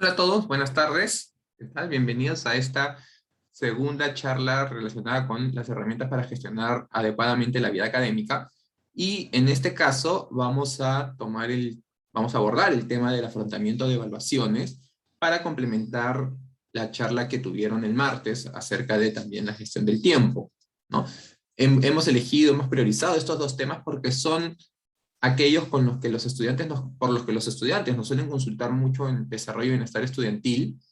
Hola a todos, buenas tardes. ¿Qué tal? Bienvenidos a esta segunda charla relacionada con las herramientas para gestionar adecuadamente la vida académica. Y en este caso vamos a abordar el tema del afrontamiento de evaluaciones para complementar la charla que tuvieron el martes acerca de también la gestión del tiempo, ¿no? Hemos priorizado estos dos temas porque son aquellos con los que por los que los estudiantes nos suelen consultar mucho en desarrollo y bienestar estudiantil.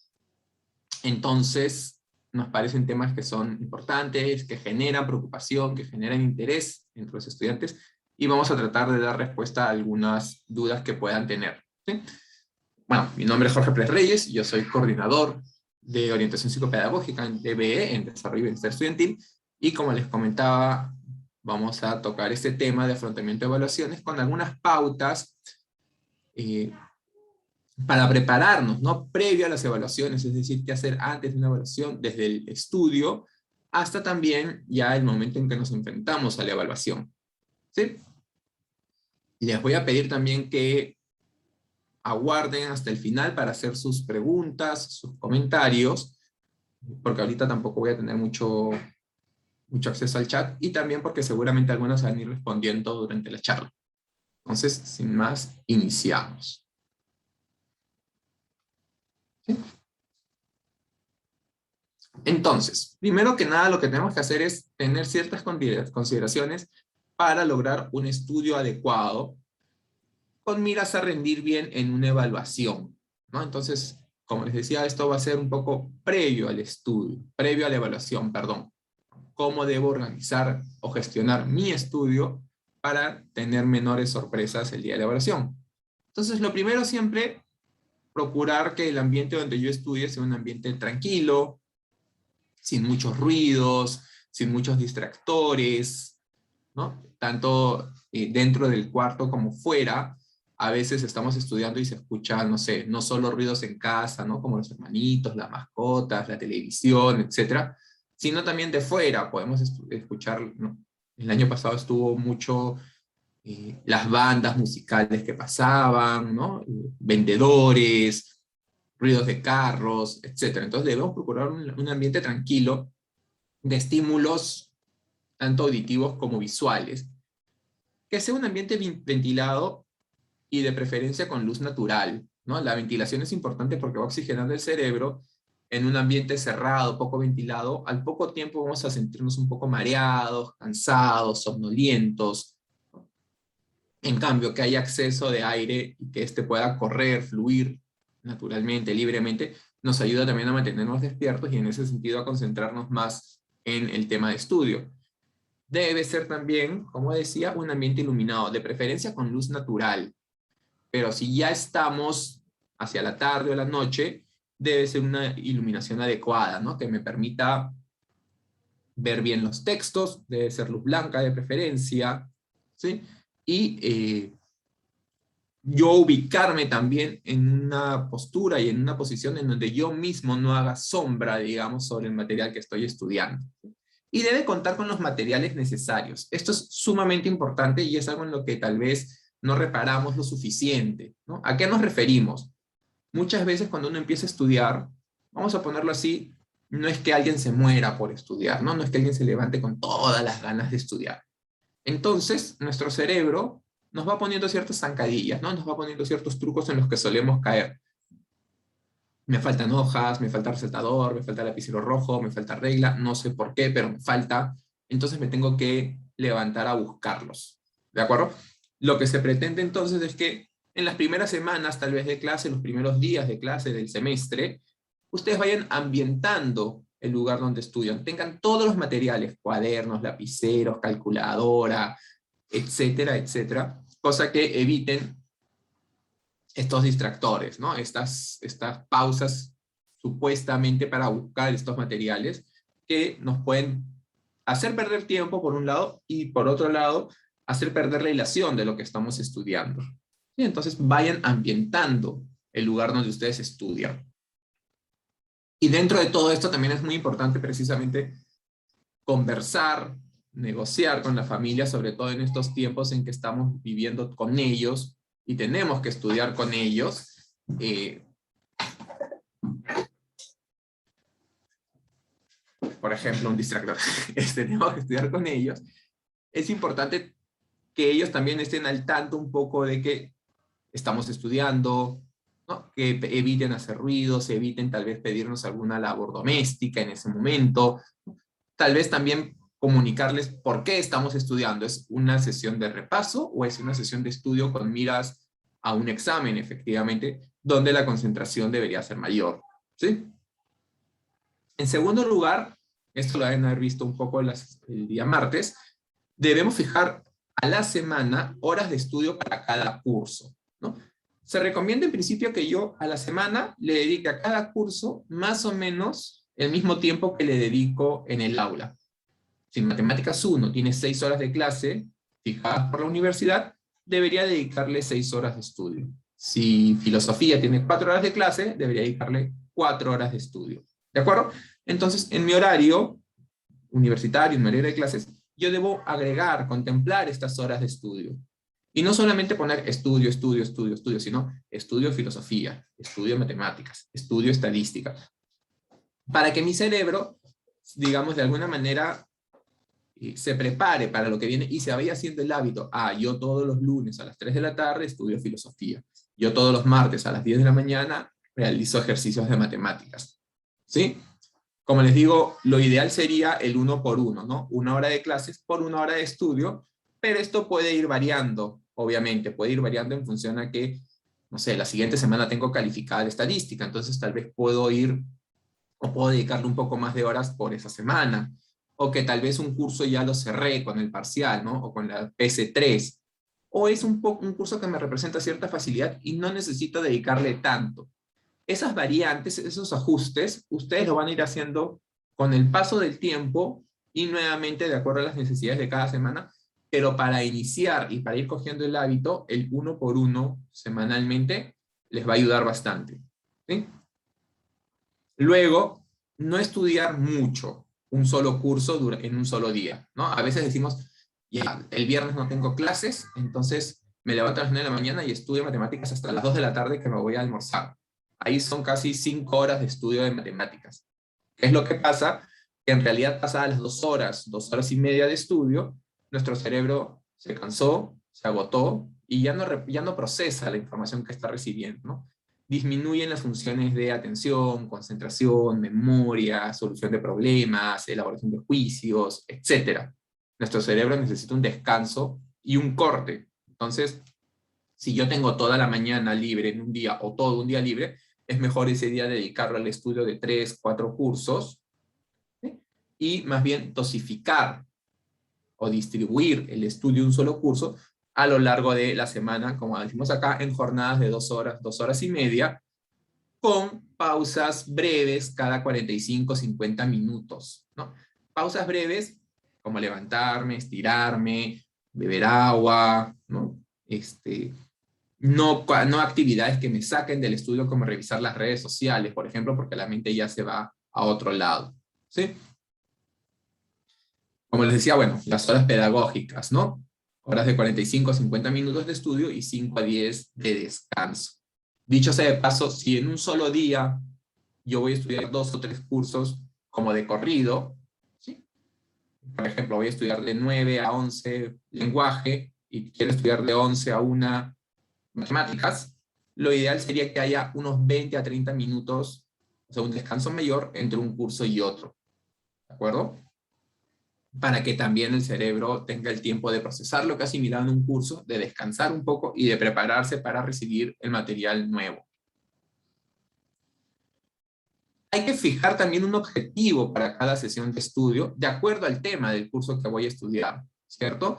Entonces, nos parecen temas que son importantes, que generan preocupación, que generan interés entre los estudiantes, y vamos a tratar de dar respuesta a algunas dudas que puedan tener, ¿sí? Bueno, mi nombre es Jorge Pérez Reyes, yo soy coordinador de orientación psicopedagógica en DBE, en Desarrollo y Bienestar Estudiantil, y como les comentaba, vamos a tocar este tema de afrontamiento de evaluaciones con algunas pautas eh, para prepararnos, ¿no? Previo a las evaluaciones, es decir, qué hacer antes de una evaluación, desde el estudio, hasta también ya el momento en que nos enfrentamos a la evaluación, ¿sí? Les voy a pedir también que aguarden hasta el final para hacer sus preguntas, sus comentarios, porque ahorita tampoco voy a tener mucho acceso al chat, y también porque seguramente algunos van a ir respondiendo durante la charla. Entonces, sin más, iniciamos. ¿Sí? Entonces, primero que nada, lo que tenemos que hacer es tener ciertas consideraciones para lograr un estudio adecuado con miras a rendir bien en una evaluación, ¿no? Entonces, como les decía, esto va a ser un poco previo al estudio, previo a la evaluación, perdón. Cómo debo organizar o gestionar mi estudio para tener menores sorpresas el día de la evaluación. Entonces, lo primero siempre, procurar que el ambiente donde yo estudie sea un ambiente tranquilo, sin muchos ruidos, sin muchos distractores, ¿no? Tanto dentro del cuarto como fuera. A veces estamos estudiando y se escuchan, no sé, no solo ruidos en casa, ¿no? Como los hermanitos, las mascotas, la televisión, etcétera, sino también de fuera. Podemos escuchar, ¿no? El año pasado estuvo mucho las bandas musicales que pasaban, ¿no? Vendedores, ruidos de carros, etcétera. Entonces debemos procurar un ambiente tranquilo de estímulos tanto auditivos como visuales, que sea un ambiente ventilado y de preferencia con luz natural, ¿no? La ventilación es importante porque va oxigenando el cerebro. En un ambiente cerrado, poco ventilado, al poco tiempo vamos a sentirnos un poco mareados, cansados, somnolientos. En cambio, que haya acceso de aire y que éste pueda correr, fluir naturalmente, libremente, nos ayuda también a mantenernos despiertos y en ese sentido a concentrarnos más en el tema de estudio. Debe ser también, como decía, un ambiente iluminado, de preferencia con luz natural. Pero si ya estamos hacia la tarde o la noche, debe ser una iluminación adecuada, ¿no? Que me permita ver bien los textos, debe ser luz blanca de preferencia, ¿sí? Y yo ubicarme también en una postura y en una posición en donde yo mismo no haga sombra, digamos, sobre el material que estoy estudiando. Y debe contar con los materiales necesarios. Esto es sumamente importante y es algo en lo que tal vez no reparamos lo suficiente, ¿no? ¿A qué nos referimos? Muchas veces cuando uno empieza a estudiar, vamos a ponerlo así, no es que alguien se muera por estudiar, ¿no? No es que alguien se levante con todas las ganas de estudiar. Entonces, nuestro cerebro nos va poniendo ciertas zancadillas, ¿no? Nos va poniendo ciertos trucos en los que solemos caer. Me faltan hojas, me falta resaltador, me falta lapicero rojo, me falta regla, no sé por qué, pero me falta. Entonces me tengo que levantar a buscarlos. ¿De acuerdo? Lo que se pretende entonces es que en las primeras semanas, tal vez de clase, los primeros días de clase del semestre, ustedes vayan ambientando el lugar donde estudian. Tengan todos los materiales, cuadernos, lapiceros, calculadora, etcétera, etcétera, cosa que eviten estos distractores, ¿no? Estas pausas supuestamente para buscar estos materiales que nos pueden hacer perder tiempo por un lado y por otro lado hacer perder la ilación de lo que estamos estudiando. Y entonces vayan ambientando el lugar donde ustedes estudian. Y dentro de todo esto también es muy importante precisamente conversar, negociar con la familia, sobre todo en estos tiempos en que estamos viviendo con ellos y tenemos que estudiar con ellos, por ejemplo, un distractor, tenemos que estudiar con ellos, es importante que ellos también estén al tanto un poco de que estamos estudiando, ¿no? Que eviten hacer ruidos, eviten tal vez pedirnos alguna labor doméstica en ese momento, tal vez también comunicarles por qué estamos estudiando. ¿Es una sesión de repaso o es una sesión de estudio con miras a un examen, efectivamente, donde la concentración debería ser mayor? ¿Sí? En segundo lugar, esto lo deben haber visto un poco el día martes, debemos fijar a la semana horas de estudio para cada curso, ¿no? Se recomienda en principio que yo a la semana le dedique a cada curso más o menos el mismo tiempo que le dedico en el aula. Si Matemáticas 1 tiene 6 horas de clase fijadas por la universidad, debería dedicarle 6 horas de estudio. Si Filosofía tiene 4 horas de clase, debería dedicarle 4 horas de estudio. ¿De acuerdo? Entonces, en mi horario universitario, en mi horario de clases, yo debo agregar, contemplar estas horas de estudio. Y no solamente poner estudio, estudio, estudio, estudio, sino estudio filosofía, estudio matemáticas, estudio estadística. Para que mi cerebro, digamos, de alguna manera se prepare para lo que viene y se vaya haciendo el hábito. Yo todos los lunes a las 3 de la tarde estudio filosofía. Yo todos los martes a las 10 de la mañana realizo ejercicios de matemáticas. ¿Sí? Como les digo, lo ideal sería el 1 por 1, ¿no? 1 hora de clases por 1 hora de estudio, pero esto puede ir variando, obviamente, puede ir variando en función a que, no sé, la siguiente semana tengo calificada de estadística, entonces tal vez puedo ir o puedo dedicarle un poco más de horas por esa semana, o que tal vez un curso ya lo cerré con el parcial, ¿no? O con la PS3, o es un curso que me representa cierta facilidad y no necesito dedicarle tanto. Esas variantes, esos ajustes, ustedes lo van a ir haciendo con el paso del tiempo y nuevamente de acuerdo a las necesidades de cada semana, pero para iniciar y para ir cogiendo el hábito, el 1 por 1 semanalmente les va a ayudar bastante. ¿Sí? Luego, no estudiar mucho un solo curso en un solo día, ¿no? A veces decimos, ya, el viernes no tengo clases, entonces me levanto a las 9 de la mañana y estudio matemáticas hasta las 2 de la tarde que me voy a almorzar. Ahí son casi 5 horas de estudio de matemáticas. ¿Qué es lo que pasa? Que en realidad pasadas las 2 horas y media de estudio, nuestro cerebro se cansó, se agotó y ya no procesa la información que está recibiendo, ¿no? Disminuyen las funciones de atención, concentración, memoria, solución de problemas, elaboración de juicios, etc. Nuestro cerebro necesita un descanso y un corte. Entonces, si yo tengo toda la mañana libre en un día o todo un día libre, es mejor ese día dedicarlo al estudio de 3, 4 cursos, ¿sí? Y más bien dosificar o distribuir el estudio de un solo curso a lo largo de la semana, como decimos acá, en jornadas de 2 horas, 2 horas y media, con pausas breves cada 45, 50 minutos, ¿no? Pausas breves, como levantarme, estirarme, beber agua, ¿no? No actividades que me saquen del estudio, como revisar las redes sociales, por ejemplo, porque la mente ya se va a otro lado, ¿sí? Como les decía, bueno, las horas pedagógicas, ¿no? Horas de 45 a 50 minutos de estudio y 5 a 10 de descanso. Dicho sea de paso, si en un solo día yo voy a estudiar 2 o 3 cursos como de corrido, ¿sí? Por ejemplo, voy a estudiar de 9 a 11 lenguaje y quiero estudiar de 11 a 1 matemáticas, lo ideal sería que haya unos 20 a 30 minutos, o sea, un descanso mayor entre un curso y otro. ¿De acuerdo? Para que también el cerebro tenga el tiempo de procesar lo que ha asimilado en un curso, de descansar un poco y de prepararse para recibir el material nuevo. Hay que fijar también un objetivo para cada sesión de estudio, de acuerdo al tema del curso que voy a estudiar, ¿cierto?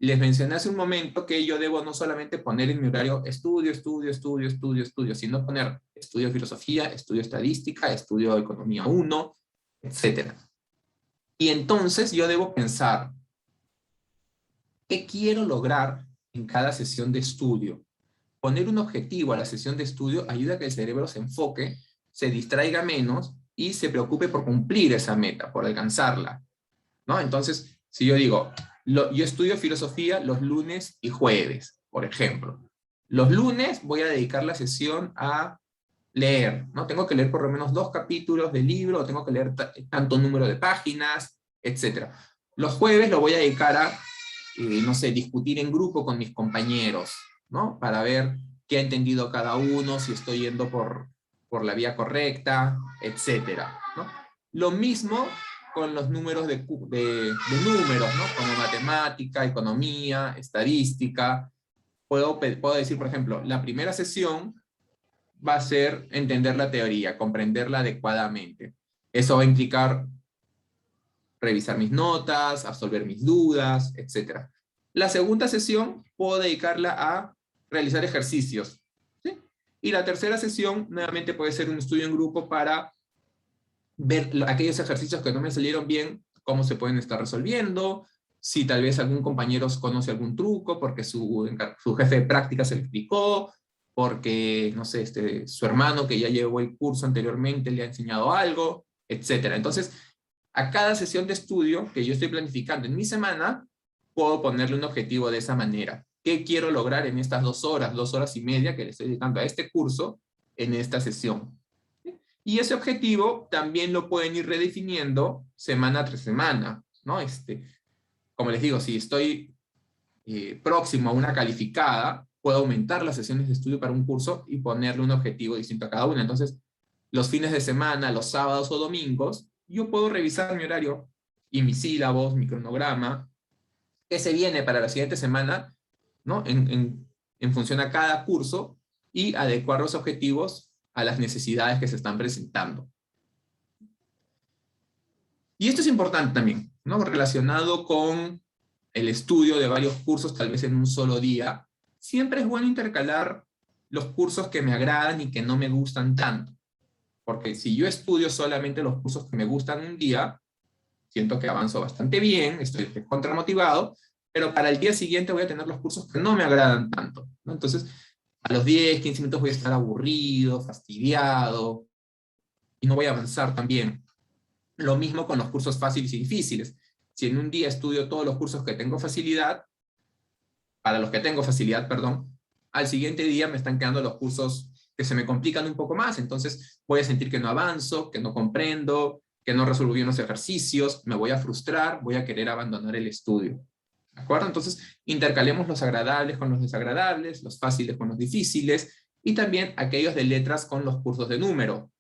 Les mencioné hace un momento que yo debo no solamente poner en mi horario estudio, estudio, estudio, estudio, estudio, sino poner estudio filosofía, estudio estadística, estudio economía 1, etc. Y entonces yo debo pensar, ¿qué quiero lograr en cada sesión de estudio? Poner un objetivo a la sesión de estudio ayuda a que el cerebro se enfoque, se distraiga menos y se preocupe por cumplir esa meta, por alcanzarla, ¿no? Entonces, si yo digo, yo estudio filosofía los lunes y jueves, por ejemplo. Los lunes voy a dedicar la sesión a leer, ¿no? Tengo que leer por lo menos 2 capítulos del libro, o tengo que leer tanto número de páginas, etc. Los jueves lo voy a dedicar a, no sé, discutir en grupo con mis compañeros, ¿no? Para ver qué ha entendido cada uno, si estoy yendo por la vía correcta, etc., ¿no? Lo mismo con los números de números, ¿no? Como matemática, economía, estadística. Puedo decir, por ejemplo, la primera sesión va a ser entender la teoría, comprenderla adecuadamente. Eso va a implicar revisar mis notas, absolver mis dudas, etc. La segunda sesión puedo dedicarla a realizar ejercicios, ¿sí? Y la tercera sesión nuevamente puede ser un estudio en grupo para ver aquellos ejercicios que no me salieron bien, cómo se pueden estar resolviendo, si tal vez algún compañero conoce algún truco porque su jefe de práctica se lo explicó, porque, no sé, su hermano que ya llevó el curso anteriormente le ha enseñado algo, etc. Entonces, a cada sesión de estudio que yo estoy planificando en mi semana, puedo ponerle un objetivo de esa manera. ¿Qué quiero lograr en estas 2 horas y media que le estoy dedicando a este curso en esta sesión? Y ese objetivo también lo pueden ir redefiniendo semana tras semana, ¿no? Como les digo, si estoy próximo a una calificada, puedo aumentar las sesiones de estudio para un curso y ponerle un objetivo distinto a cada una. Entonces, los fines de semana, los sábados o domingos, yo puedo revisar mi horario y mis sílabos, mi cronograma, qué se viene para la siguiente semana, ¿no? En función a cada curso y adecuar los objetivos a las necesidades que se están presentando. Y esto es importante también, ¿no? Relacionado con el estudio de varios cursos, tal vez en un solo día. Siempre es bueno intercalar los cursos que me agradan y que no me gustan tanto. Porque si yo estudio solamente los cursos que me gustan un día, siento que avanzo bastante bien, estoy contramotivado, pero para el día siguiente voy a tener los cursos que no me agradan tanto, ¿no? Entonces, a los 10, 15 minutos voy a estar aburrido, fastidiado, y no voy a avanzar tan bien. Lo mismo con los cursos fáciles y difíciles. Si en un día estudio todos los cursos que tengo facilidad, para los que tengo facilidad, perdón, al siguiente día me están quedando los cursos que se me complican un poco más, entonces voy a sentir que no avanzo, que no comprendo, que no resuelvo bien los ejercicios, me voy a frustrar, voy a querer abandonar el estudio. ¿De acuerdo? Entonces, intercalemos los agradables con los desagradables, los fáciles con los difíciles, y también aquellos de letras con los cursos de número.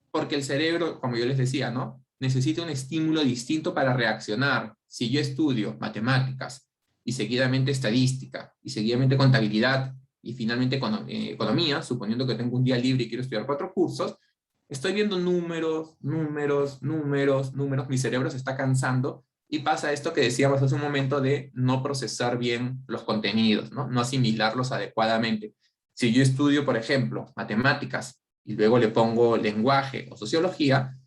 Porque el cerebro, como yo les decía, ¿no? Necesita un estímulo distinto para reaccionar. Si yo estudio matemáticas, y seguidamente estadística, y seguidamente contabilidad, y finalmente economía, suponiendo que tengo un día libre y quiero estudiar 4 cursos, estoy viendo números, números, números, números, mi cerebro se está cansando, y pasa esto que decíamos hace un momento de no procesar bien los contenidos, ¿no? No asimilarlos adecuadamente. Si yo estudio, por ejemplo, matemáticas, y luego le pongo lenguaje o sociología,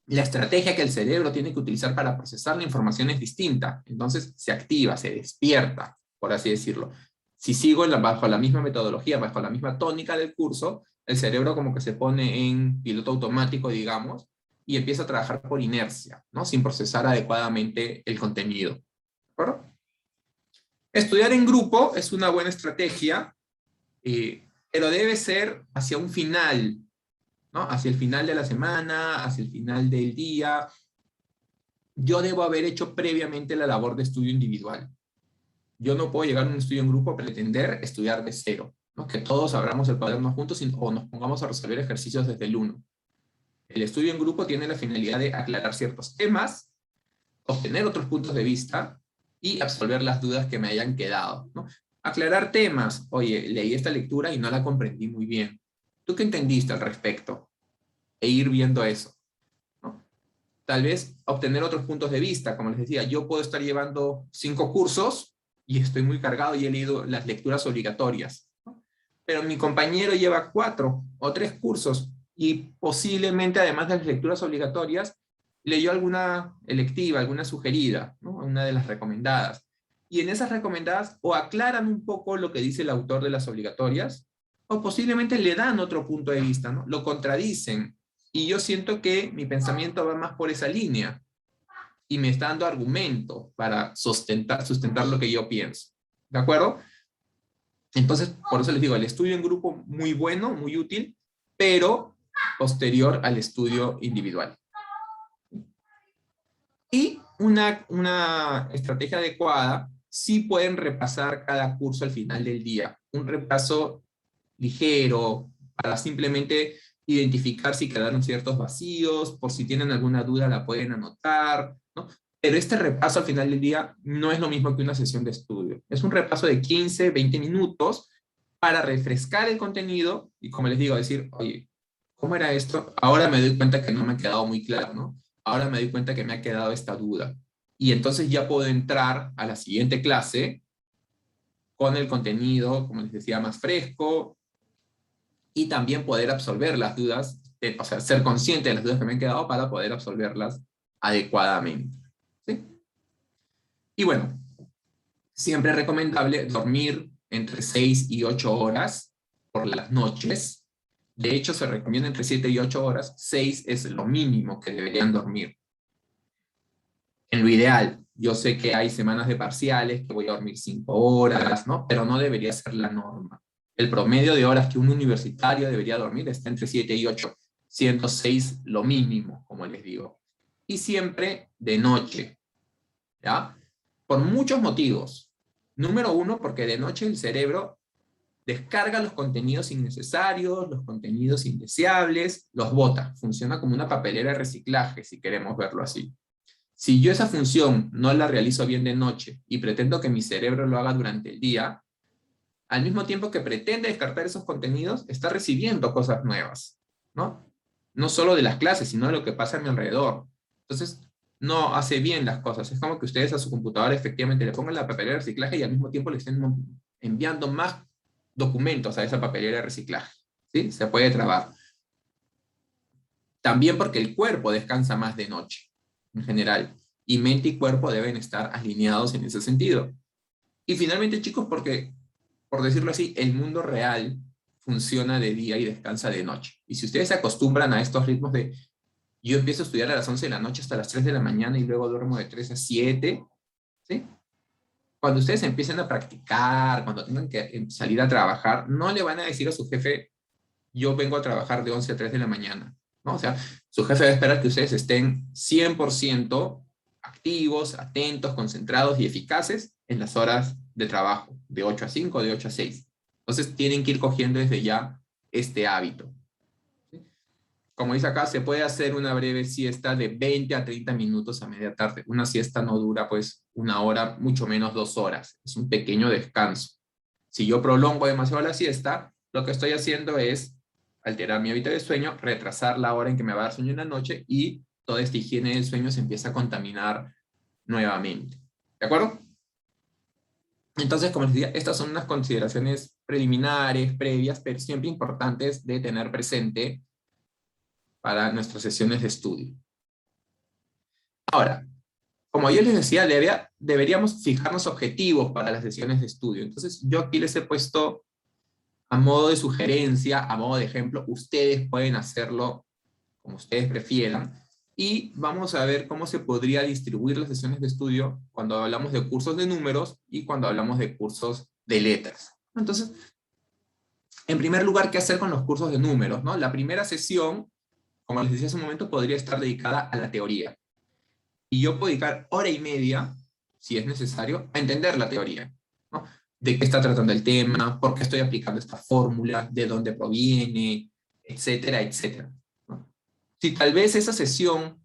la estrategia que el cerebro tiene que utilizar para procesar la información es distinta. Entonces se activa, se despierta, por así decirlo. Si sigo bajo la misma metodología, bajo la misma tónica del curso, el cerebro como que se pone en piloto automático, digamos, y empieza a trabajar por inercia, ¿no? Sin procesar adecuadamente el contenido. ¿De acuerdo? Estudiar en grupo es una buena estrategia, pero debe ser hacia un final, ¿no? Hacia el final de la semana, hacia el final del día. Yo debo haber hecho previamente la labor de estudio individual. Yo no puedo llegar a un estudio en grupo a pretender estudiar de cero, ¿no? Que todos abramos el cuaderno juntos o nos pongamos a resolver ejercicios desde el 1. El estudio en grupo tiene la finalidad de aclarar ciertos temas, obtener otros puntos de vista y absolver las dudas que me hayan quedado, ¿no? Aclarar temas. Oye, leí esta lectura y no la comprendí muy bien. ¿Tú qué entendiste al respecto? E ir viendo eso, ¿no? Tal vez obtener otros puntos de vista, como les decía, yo puedo estar llevando 5 cursos y estoy muy cargado y he leído las lecturas obligatorias, ¿no? Pero mi compañero lleva 4 o 3 cursos y posiblemente además de las lecturas obligatorias leyó alguna electiva, alguna sugerida, ¿no? Una de las recomendadas. Y en esas recomendadas o aclaran un poco lo que dice el autor de las obligatorias o posiblemente le dan otro punto de vista, ¿no? Lo contradicen. Y yo siento que mi pensamiento va más por esa línea y me está dando argumento para sustentar lo que yo pienso. ¿De acuerdo? Entonces, por eso les digo, el estudio en grupo muy bueno, muy útil, pero posterior al estudio individual. Y una estrategia adecuada, sí pueden repasar cada curso al final del día. Un repaso ligero, para simplemente identificar si quedaron ciertos vacíos, por si tienen alguna duda la pueden anotar, ¿no? Pero este repaso al final del día no es lo mismo que una sesión de estudio. Es un repaso de 15, 20 minutos para refrescar el contenido y, como les digo, decir, oye, ¿cómo era esto? Ahora me doy cuenta que no me ha quedado muy claro, ¿no? Ahora me doy cuenta que me ha quedado esta duda. Y entonces ya puedo entrar a la siguiente clase con el contenido, como les decía, más fresco, y también poder absorber las dudas, o sea, ser consciente de las dudas que me han quedado para poder absorberlas adecuadamente. ¿Sí? Y bueno, siempre es recomendable dormir entre 6 y 8 horas por las noches. De hecho, se recomienda entre 7 y 8 horas. 6 es lo mínimo que deberían dormir. En lo ideal, yo sé que hay semanas de parciales que voy a dormir 5 horas, ¿no? Pero no debería ser la norma. El promedio de horas que un universitario debería dormir está entre 7 y 8, siendo 6 lo mínimo, como les digo. Y siempre de noche, ¿ya? Por muchos motivos. Número uno, porque de noche el cerebro descarga los contenidos innecesarios, los contenidos indeseables, los bota. Funciona como una papelera de reciclaje, si queremos verlo así. Si yo esa función no la realizo bien de noche y pretendo que mi cerebro lo haga durante el día, al mismo tiempo que pretende descartar esos contenidos, está recibiendo cosas nuevas, ¿no? No solo de las clases, sino de lo que pasa a mi alrededor. Entonces, no hace bien las cosas. Es como que ustedes a su computadora efectivamente le pongan la papelera de reciclaje y al mismo tiempo le estén enviando más documentos a esa papelera de reciclaje. ¿Sí? Se puede trabar. También porque el cuerpo descansa más de noche, en general. Y mente y cuerpo deben estar alineados en ese sentido. Y finalmente, chicos, porque, por decirlo así, el mundo real funciona de día y descansa de noche. Y si ustedes se acostumbran a estos ritmos de yo empiezo a estudiar a las 11 de la noche hasta las 3 de la mañana y luego duermo de 3 a 7, ¿sí? Cuando ustedes empiecen a practicar, cuando tengan que salir a trabajar, no le van a decir a su jefe, yo vengo a trabajar de 11 a 3 de la mañana, ¿no? O sea, su jefe va a esperar que ustedes estén 100% activos, atentos, concentrados y eficaces en las horas de trabajo, de 8 a 5, de 8 a 6. Entonces tienen que ir cogiendo desde ya este hábito. Como dice acá, se puede hacer una breve siesta de 20 a 30 minutos a media tarde. Una siesta no dura pues 1 hora, mucho menos 2 horas. Es un pequeño descanso. Si yo prolongo demasiado la siesta, lo que estoy haciendo es alterar mi hábito de sueño, retrasar la hora en que me va a dar sueño en la noche y toda esta higiene del sueño se empieza a contaminar nuevamente. ¿De acuerdo? Entonces, como les decía, estas son unas consideraciones preliminares, previas, pero siempre importantes de tener presente para nuestras sesiones de estudio. Ahora, como yo les decía, deberíamos fijarnos objetivos para las sesiones de estudio. Entonces, yo aquí les he puesto a modo de sugerencia, a modo de ejemplo, ustedes pueden hacerlo como ustedes prefieran, y vamos a ver cómo se podría distribuir las sesiones de estudio cuando hablamos de cursos de números y cuando hablamos de cursos de letras. Entonces, en primer lugar, ¿qué hacer con los cursos de números, ¿no? La primera sesión, como les decía hace un momento, podría estar dedicada a la teoría. Y yo puedo dedicar 1 hora y media, si es necesario, a entender la teoría, ¿no? De qué está tratando el tema, por qué estoy aplicando esta fórmula, de dónde proviene, etcétera, etcétera, ¿no? Si tal vez esa sesión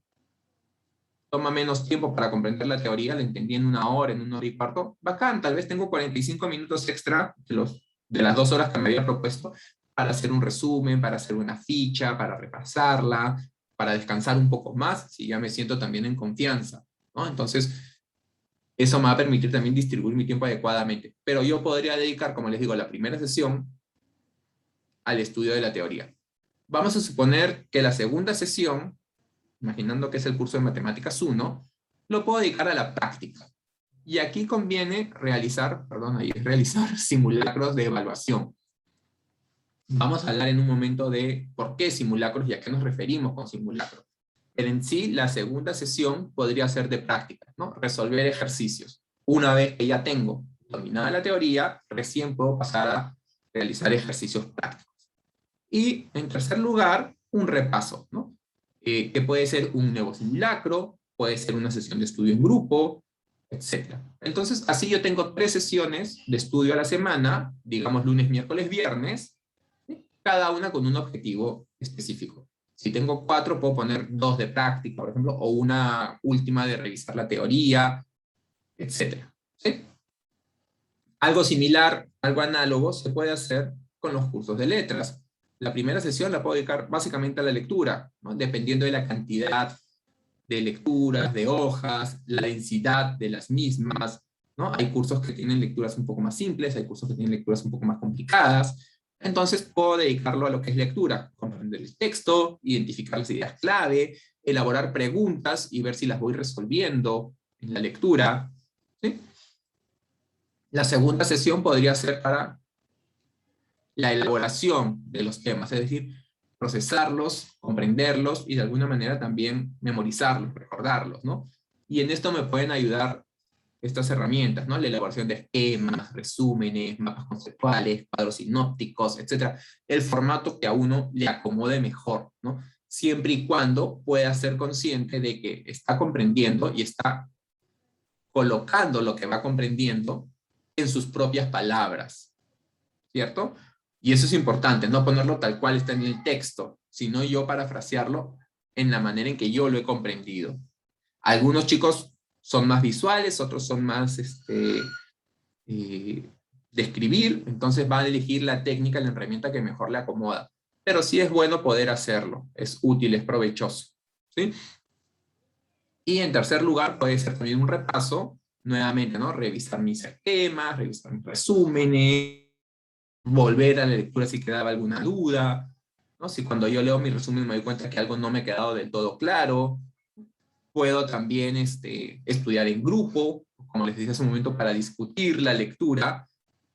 toma menos tiempo para comprender la teoría, la entendí en 1 hora, en 1 hora y cuarto, bacán, tal vez tengo 45 minutos extra de las 2 horas que me había propuesto para hacer un resumen, para hacer una ficha, para repasarla, para descansar un poco más, si ya me siento también en confianza, ¿no? Entonces, eso me va a permitir también distribuir mi tiempo adecuadamente. Pero yo podría dedicar, como les digo, la primera sesión al estudio de la teoría. Vamos a suponer que la segunda sesión, imaginando que es el curso de Matemáticas 1, lo puedo dedicar a la práctica. Y aquí conviene realizar simulacros de evaluación. Vamos a hablar en un momento de por qué simulacros y a qué nos referimos con simulacros. Pero en sí, la segunda sesión podría ser de práctica, ¿no? Resolver ejercicios. Una vez que ya tengo dominada la teoría, recién puedo pasar a realizar ejercicios prácticos. Y en tercer lugar, un repaso, ¿no? Que puede ser un nuevo simulacro, puede ser una sesión de estudio en grupo, etc. Entonces, así yo tengo 3 sesiones de estudio a la semana, digamos lunes, miércoles, viernes, ¿sí? Cada una con un objetivo específico. Si tengo 4, puedo poner 2 de práctica, por ejemplo, o una última de revisar la teoría, etc. ¿Sí? Algo similar, algo análogo, se puede hacer con los cursos de letras. La primera sesión la puedo dedicar básicamente a la lectura, ¿no? Dependiendo de la cantidad de lecturas, de hojas, la densidad de las mismas, ¿no? Hay cursos que tienen lecturas un poco más simples, hay cursos que tienen lecturas un poco más complicadas. Entonces puedo dedicarlo a lo que es lectura, comprender el texto, identificar las ideas clave, elaborar preguntas y ver si las voy resolviendo en la lectura, ¿sí? La segunda sesión podría ser para la elaboración de los temas, es decir, procesarlos, comprenderlos y de alguna manera también memorizarlos, recordarlos, ¿no? Y en esto me pueden ayudar estas herramientas, ¿no? La elaboración de esquemas, resúmenes, mapas conceptuales, cuadros sinópticos, etcétera. El formato que a uno le acomode mejor, ¿no? Siempre y cuando pueda ser consciente de que está comprendiendo y está colocando lo que va comprendiendo en sus propias palabras, ¿cierto? Y eso es importante, no ponerlo tal cual está en el texto, sino yo parafrasearlo en la manera en que yo lo he comprendido. Algunos chicos son más visuales, otros son más de escribir, entonces van a elegir la técnica, la herramienta que mejor le acomoda. Pero sí es bueno poder hacerlo, es útil, es provechoso, ¿sí? Y en tercer lugar puede ser también un repaso, nuevamente, ¿no? Revisar mis esquemas, revisar mis resúmenes, volver a la lectura si quedaba alguna duda, ¿no? Si cuando yo leo mi resumen me doy cuenta que algo no me ha quedado del todo claro. Puedo también estudiar en grupo, como les dije hace un momento, para discutir la lectura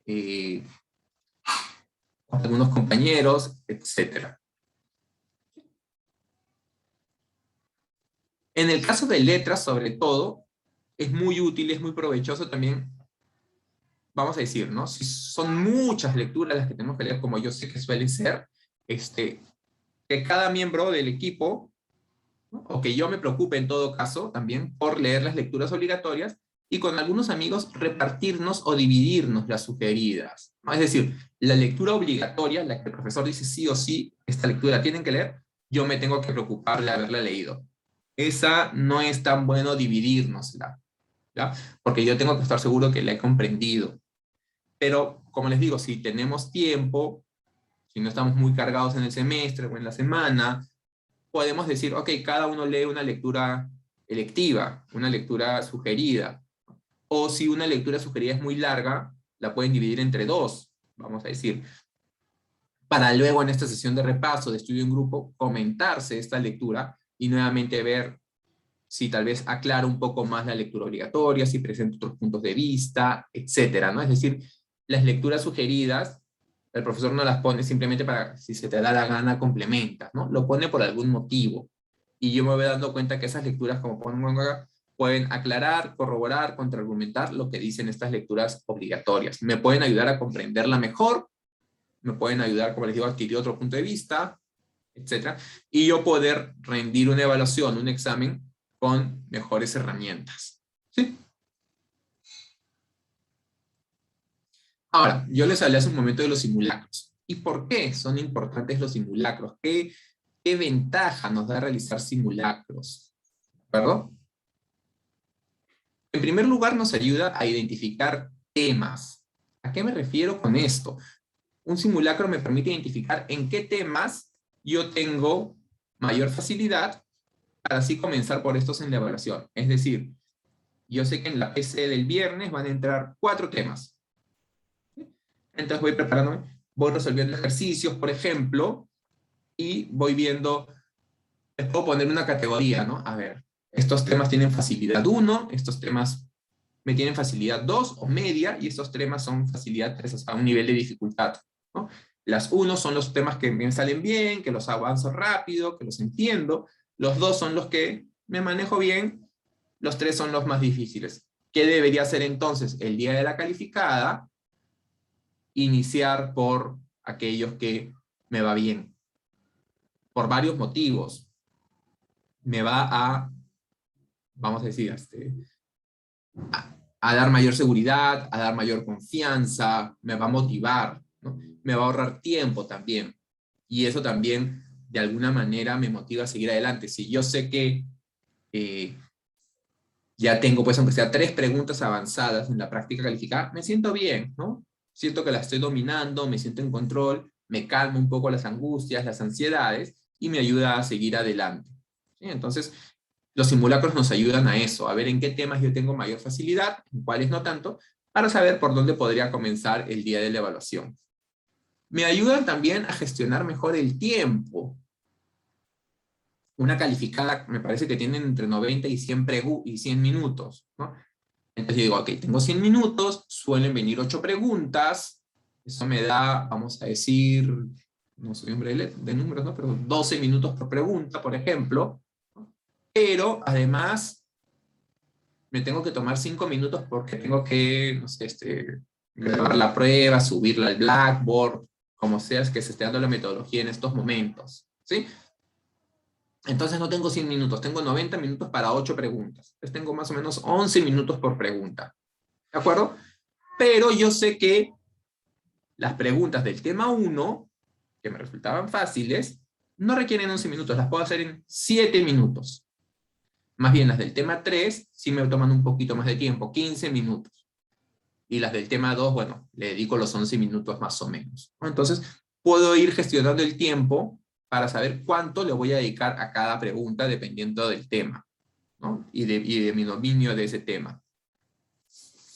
eh, con algunos compañeros, etc. En el caso de letras, sobre todo, es muy útil, es muy provechoso también, vamos a decir, ¿no? Si son muchas lecturas las que tenemos que leer, como yo sé que suelen ser, que cada miembro del equipo, ¿no? O que yo me preocupe en todo caso también por leer las lecturas obligatorias y con algunos amigos repartirnos o dividirnos las sugeridas, ¿no? Es decir, la lectura obligatoria, la que el profesor dice sí o sí, esta lectura tienen que leer, yo me tengo que preocupar de haberla leído. Esa no es tan bueno dividirnosla, ¿ya? Porque yo tengo que estar seguro que la he comprendido. Pero, como les digo, si tenemos tiempo, si no estamos muy cargados en el semestre o en la semana, podemos decir, ok, cada uno lee una lectura electiva, una lectura sugerida. O si una lectura sugerida es muy larga, la pueden dividir entre 2, vamos a decir, para luego en esta sesión de repaso, de estudio en grupo, comentarse esta lectura y nuevamente ver si tal vez aclaro un poco más la lectura obligatoria, si presento otros puntos de vista, etcétera, ¿no? Es decir, las lecturas sugeridas, el profesor no las pone simplemente para, si se te da la gana, complementas, ¿no? Lo pone por algún motivo. Y yo me voy dando cuenta que esas lecturas, como pongo acá, pueden aclarar, corroborar, contraargumentar lo que dicen estas lecturas obligatorias. Me pueden ayudar a comprenderla mejor, me pueden ayudar, como les digo, a adquirir otro punto de vista, etcétera, y yo poder rendir una evaluación, un examen, con mejores herramientas. ¿Sí? Ahora, yo les hablé hace un momento de los simulacros. ¿Y por qué son importantes los simulacros? ¿Qué ventaja nos da realizar simulacros? ¿De acuerdo? En primer lugar, nos ayuda a identificar temas. ¿A qué me refiero con esto? Un simulacro me permite identificar en qué temas yo tengo mayor facilidad para así comenzar por estos en la evaluación. Es decir, yo sé que en la PC del viernes van a entrar 4 temas. Entonces voy preparándome, voy resolviendo ejercicios, por ejemplo, y voy viendo, les puedo poner una categoría, ¿no? A ver, estos temas tienen facilidad 1, estos temas me tienen facilidad 2 o media, y estos temas son facilidad 3, o sea, un nivel de dificultad, ¿no? Las 1 son los temas que me salen bien, que los avanzo rápido, que los entiendo. Los 2 son los que me manejo bien. Los 3 son los más difíciles. ¿Qué debería hacer entonces el día de la calificada? Iniciar por aquellos que me va bien, por varios motivos. Me va a, vamos a decir, a dar mayor seguridad, a dar mayor confianza, me va a motivar, ¿no? Me va a ahorrar tiempo también. Y eso también, de alguna manera, me motiva a seguir adelante. Si yo sé que ya tengo, pues, aunque sea 3 preguntas avanzadas en la práctica calificada, me siento bien, ¿no? Siento que la estoy dominando, me siento en control, me calmo un poco las angustias, las ansiedades, y me ayuda a seguir adelante. ¿Sí? Entonces, los simulacros nos ayudan a eso, a ver en qué temas yo tengo mayor facilidad, en cuáles no tanto, para saber por dónde podría comenzar el día de la evaluación. Me ayudan también a gestionar mejor el tiempo. Una calificada me parece que tienen entre 90 y 100 minutos, ¿no? Entonces yo digo, ok, tengo 100 minutos, suelen venir 8 preguntas, eso me da, vamos a decir, no soy hombre de números, ¿no? Pero 12 minutos por pregunta, por ejemplo, ¿no? Pero además me tengo que tomar 5 minutos porque tengo que, no sé, grabar la prueba, subirla al Blackboard, como sea que se esté dando la metodología en estos momentos, ¿sí? Entonces no tengo 100 minutos, tengo 90 minutos para 8 preguntas. Entonces tengo más o menos 11 minutos por pregunta. ¿De acuerdo? Pero yo sé que las preguntas del tema 1, que me resultaban fáciles, no requieren 11 minutos, las puedo hacer en 7 minutos. Más bien las del tema 3 sí me toman un poquito más de tiempo, 15 minutos. Y las del tema 2, bueno, le dedico los 11 minutos más o menos. Entonces, puedo ir gestionando el tiempo para saber cuánto le voy a dedicar a cada pregunta dependiendo del tema, ¿no? Y de mi dominio de ese tema.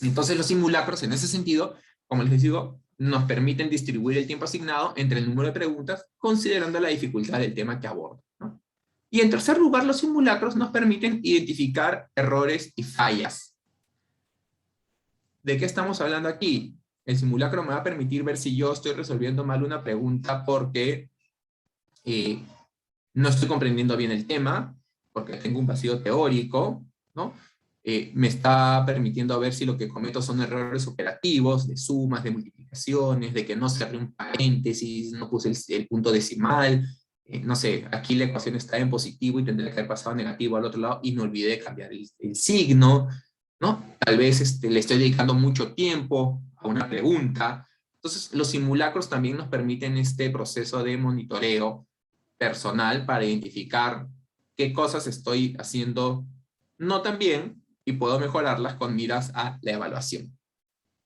Entonces los simulacros en ese sentido, como les digo, nos permiten distribuir el tiempo asignado entre el número de preguntas considerando la dificultad del tema que aborda, ¿no? Y en tercer lugar, los simulacros nos permiten identificar errores y fallas. ¿De qué estamos hablando aquí? El simulacro me va a permitir ver si yo estoy resolviendo mal una pregunta porque no estoy comprendiendo bien el tema, porque tengo un vacío teórico, ¿no? Me está permitiendo ver si lo que cometo son errores operativos, de sumas, de multiplicaciones, de que no cerré un paréntesis, no puse el punto decimal, no sé, aquí la ecuación está en positivo y tendría que haber pasado a negativo al otro lado y me olvidé de cambiar el signo, ¿no? Tal vez le estoy dedicando mucho tiempo a una pregunta. Entonces, los simulacros también nos permiten este proceso de monitoreo personal para identificar qué cosas estoy haciendo no tan bien y puedo mejorarlas con miras a la evaluación.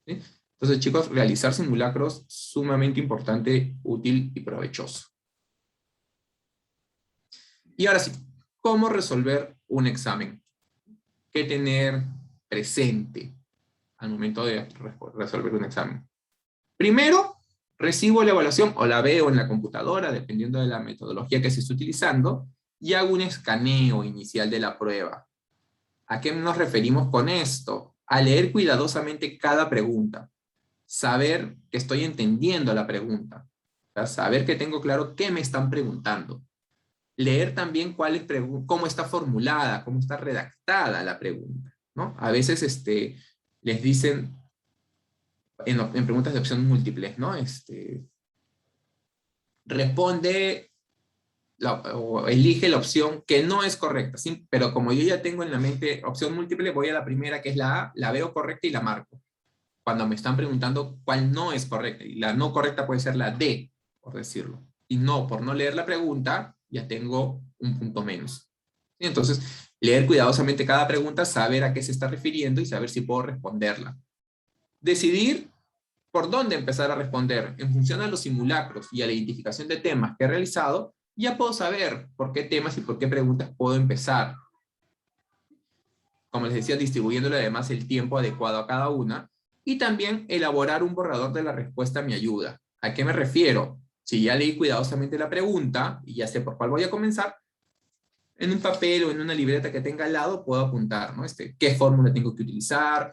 ¿Sí? Entonces, chicos, realizar simulacros sumamente importante, útil y provechoso. Y ahora sí, ¿cómo resolver un examen? ¿Qué tener presente al momento de resolver un examen? Primero, recibo la evaluación o la veo en la computadora, dependiendo de la metodología que se esté utilizando, y hago un escaneo inicial de la prueba. ¿A qué nos referimos con esto? A leer cuidadosamente cada pregunta, saber que estoy entendiendo la pregunta, saber que tengo claro qué me están preguntando, leer también cómo está formulada, cómo está redactada la pregunta, ¿no? A veces les dicen en preguntas de opción múltiples, ¿no? Responde o elige la opción que no es correcta, ¿sí? Pero como yo ya tengo en la mente opción múltiple, voy a la primera que es la A, la veo correcta y la marco. Cuando me están preguntando cuál no es correcta, y la no correcta puede ser la D, por decirlo. Y no, por no leer la pregunta, ya tengo un punto menos. ¿Sí? Entonces, leer cuidadosamente cada pregunta, saber a qué se está refiriendo y saber si puedo responderla. Decidir por dónde empezar a responder. En función a los simulacros y a la identificación de temas que he realizado, ya puedo saber por qué temas y por qué preguntas puedo empezar. Como les decía, distribuyéndole además el tiempo adecuado a cada una, y también elaborar un borrador de la respuesta me ayuda. ¿A qué me refiero? Si ya leí cuidadosamente la pregunta y ya sé por cuál voy a comenzar, en un papel o en una libreta que tenga al lado puedo apuntar, ¿no? ¿Qué fórmula tengo que utilizar?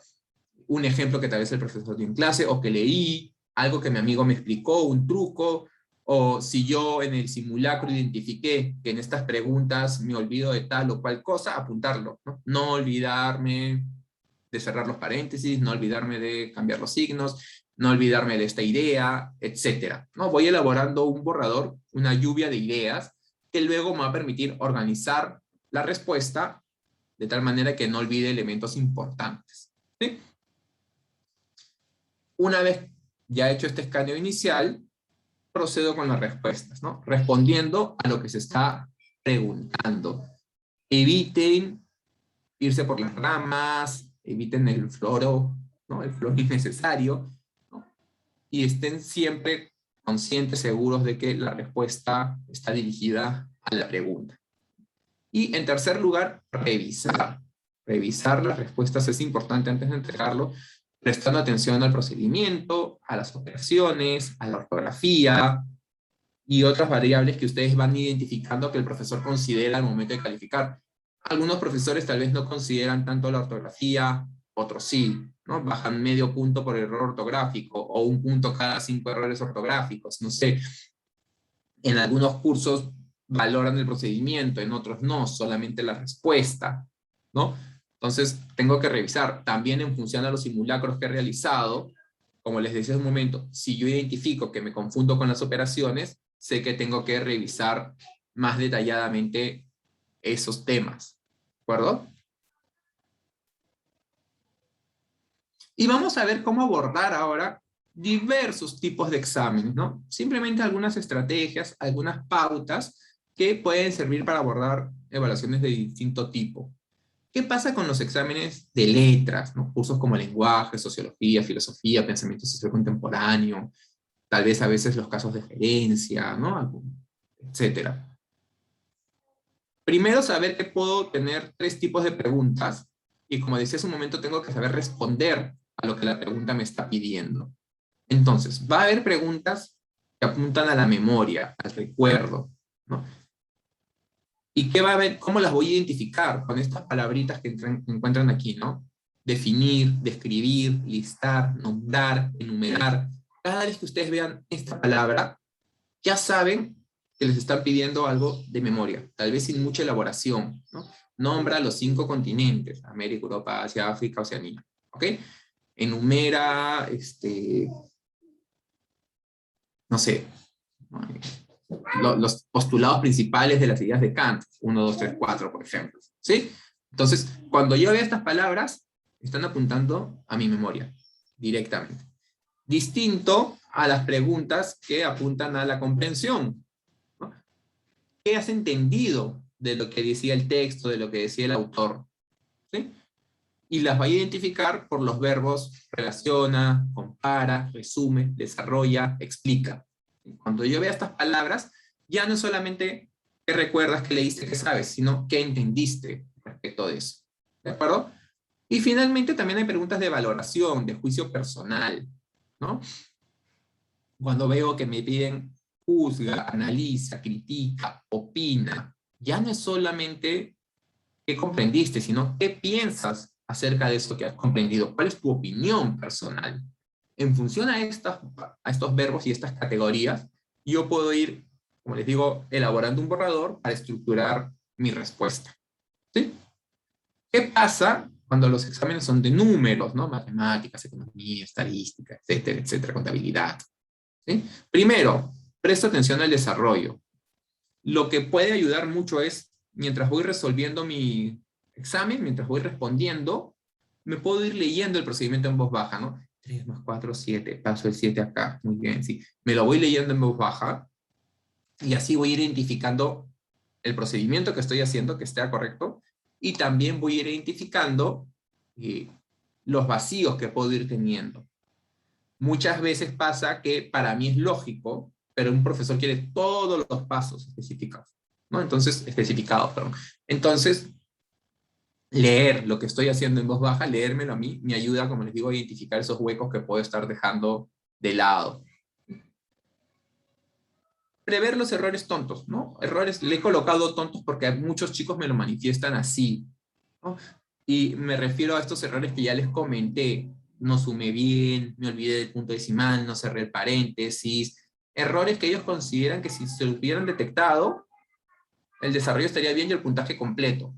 Un ejemplo que tal vez el profesor dio en clase o que leí, algo que mi amigo me explicó, un truco, o si yo en el simulacro identifiqué que en estas preguntas me olvido de tal o cual cosa, apuntarlo, ¿no? No olvidarme de cerrar los paréntesis, no olvidarme de cambiar los signos, no olvidarme de esta idea, etcétera, ¿no? Voy elaborando un borrador, una lluvia de ideas, que luego me va a permitir organizar la respuesta de tal manera que no olvide elementos importantes, ¿sí? Una vez ya hecho este escaneo inicial, procedo con las respuestas, ¿no? Respondiendo a lo que se está preguntando. Eviten irse por las ramas, eviten el floro, ¿no? El floro innecesario, ¿no? Y estén siempre conscientes, seguros de que la respuesta está dirigida a la pregunta. Y en tercer lugar, revisar. Revisar las respuestas es importante antes de entregarlo, prestando atención al procedimiento, a las operaciones, a la ortografía y otras variables que ustedes van identificando que el profesor considera al momento de calificar. Algunos profesores tal vez no consideran tanto la ortografía, otros sí, ¿no? Bajan medio punto por error ortográfico o un punto cada 5 errores ortográficos, no sé. En algunos cursos valoran el procedimiento, en otros no, solamente la respuesta, ¿no? Entonces, tengo que revisar también en función a los simulacros que he realizado. Como les decía hace un momento, si yo identifico que me confundo con las operaciones, sé que tengo que revisar más detalladamente esos temas, ¿de acuerdo? Y vamos a ver cómo abordar ahora diversos tipos de exámenes, ¿no? Simplemente algunas estrategias, algunas pautas que pueden servir para abordar evaluaciones de distinto tipo. ¿Qué pasa con los exámenes de letras, ¿no? Cursos como lenguaje, sociología, filosofía, pensamiento social contemporáneo, tal vez a veces los casos de gerencia, ¿no? Etcétera. Primero, saber que puedo tener 3 tipos de preguntas y, como decía hace un momento, tengo que saber responder a lo que la pregunta me está pidiendo. Entonces, va a haber preguntas que apuntan a la memoria, al recuerdo, ¿no? ¿Y qué va a haber? ¿Cómo las voy a identificar? Con estas palabritas que encuentran aquí, ¿no? Definir, describir, listar, nombrar, enumerar. Cada vez que ustedes vean esta palabra, ya saben que les están pidiendo algo de memoria, tal vez sin mucha elaboración, ¿no? Nombra los 5 continentes, América, Europa, Asia, África, Oceanía, ¿ok? Enumera, no sé, los postulados principales de las ideas de Kant, 1, 2, 3, 4, por ejemplo, ¿sí? Entonces, cuando yo veo estas palabras, están apuntando a mi memoria, directamente. Distinto a las preguntas que apuntan a la comprensión, ¿no? ¿Qué has entendido de lo que decía el texto, de lo que decía el autor? ¿Sí? Y las va a identificar por los verbos relaciona, compara, resume, desarrolla, explica. Cuando yo vea estas palabras, ya no es solamente qué recuerdas, qué leíste, qué sabes, sino qué entendiste respecto de eso. ¿De acuerdo? Y finalmente también hay preguntas de valoración, de juicio personal, ¿no? Cuando veo que me piden juzga, analiza, critica, opina, ya no es solamente qué comprendiste, sino qué piensas acerca de esto que has comprendido. ¿Cuál es tu opinión personal? En función a estos verbos y estas categorías, yo puedo ir, como les digo, elaborando un borrador para estructurar mi respuesta. ¿Sí? ¿Qué pasa cuando los exámenes son de números, ¿no? Matemáticas, economía, estadística, etcétera, etcétera, contabilidad? ¿Sí? Primero, presto atención al desarrollo. Lo que puede ayudar mucho es, mientras voy resolviendo mi examen, mientras voy respondiendo, me puedo ir leyendo el procedimiento en voz baja, ¿no? 3 más 4, 7, paso el 7 acá, muy bien, sí. Me lo voy leyendo en voz baja y así voy a ir identificando el procedimiento que estoy haciendo, que esté correcto, y también voy a ir identificando los vacíos que puedo ir teniendo. Muchas veces pasa que para mí es lógico, pero un profesor quiere todos los pasos especificados, ¿no? Especificados, perdón. Entonces, leer lo que estoy haciendo en voz baja, leérmelo a mí, me ayuda, como les digo, a identificar esos huecos que puedo estar dejando de lado. Prever los errores tontos, ¿no? Errores, le he colocado tontos porque muchos chicos me lo manifiestan así, ¿no? Y me refiero a estos errores que ya les comenté. No sumé bien, me olvidé del punto decimal, no cerré el paréntesis. Errores que ellos consideran que si se hubieran detectado, el desarrollo estaría bien y el puntaje completo.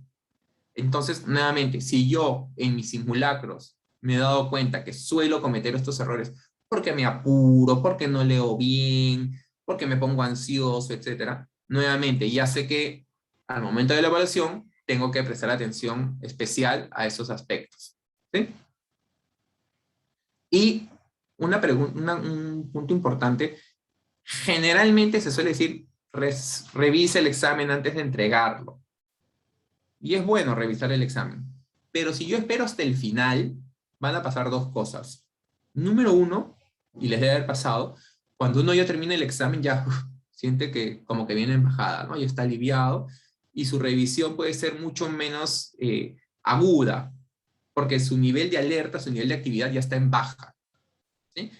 Entonces, nuevamente, si yo en mis simulacros me he dado cuenta que suelo cometer estos errores porque me apuro, porque no leo bien, porque me pongo ansioso, etcétera, nuevamente, ya sé que al momento de la evaluación tengo que prestar atención especial a esos aspectos. ¿Sí? Y un punto importante, generalmente se suele decir, revise el examen antes de entregarlo. Y es bueno revisar el examen. Pero si yo espero hasta el final, van a pasar dos cosas. Número uno, y les debe haber pasado, cuando uno ya termina el examen, ya siente que como que viene en bajada, ¿no? Ya está aliviado, y su revisión puede ser mucho menos aguda, porque su nivel de alerta, su nivel de actividad ya está en baja. ¿Sí?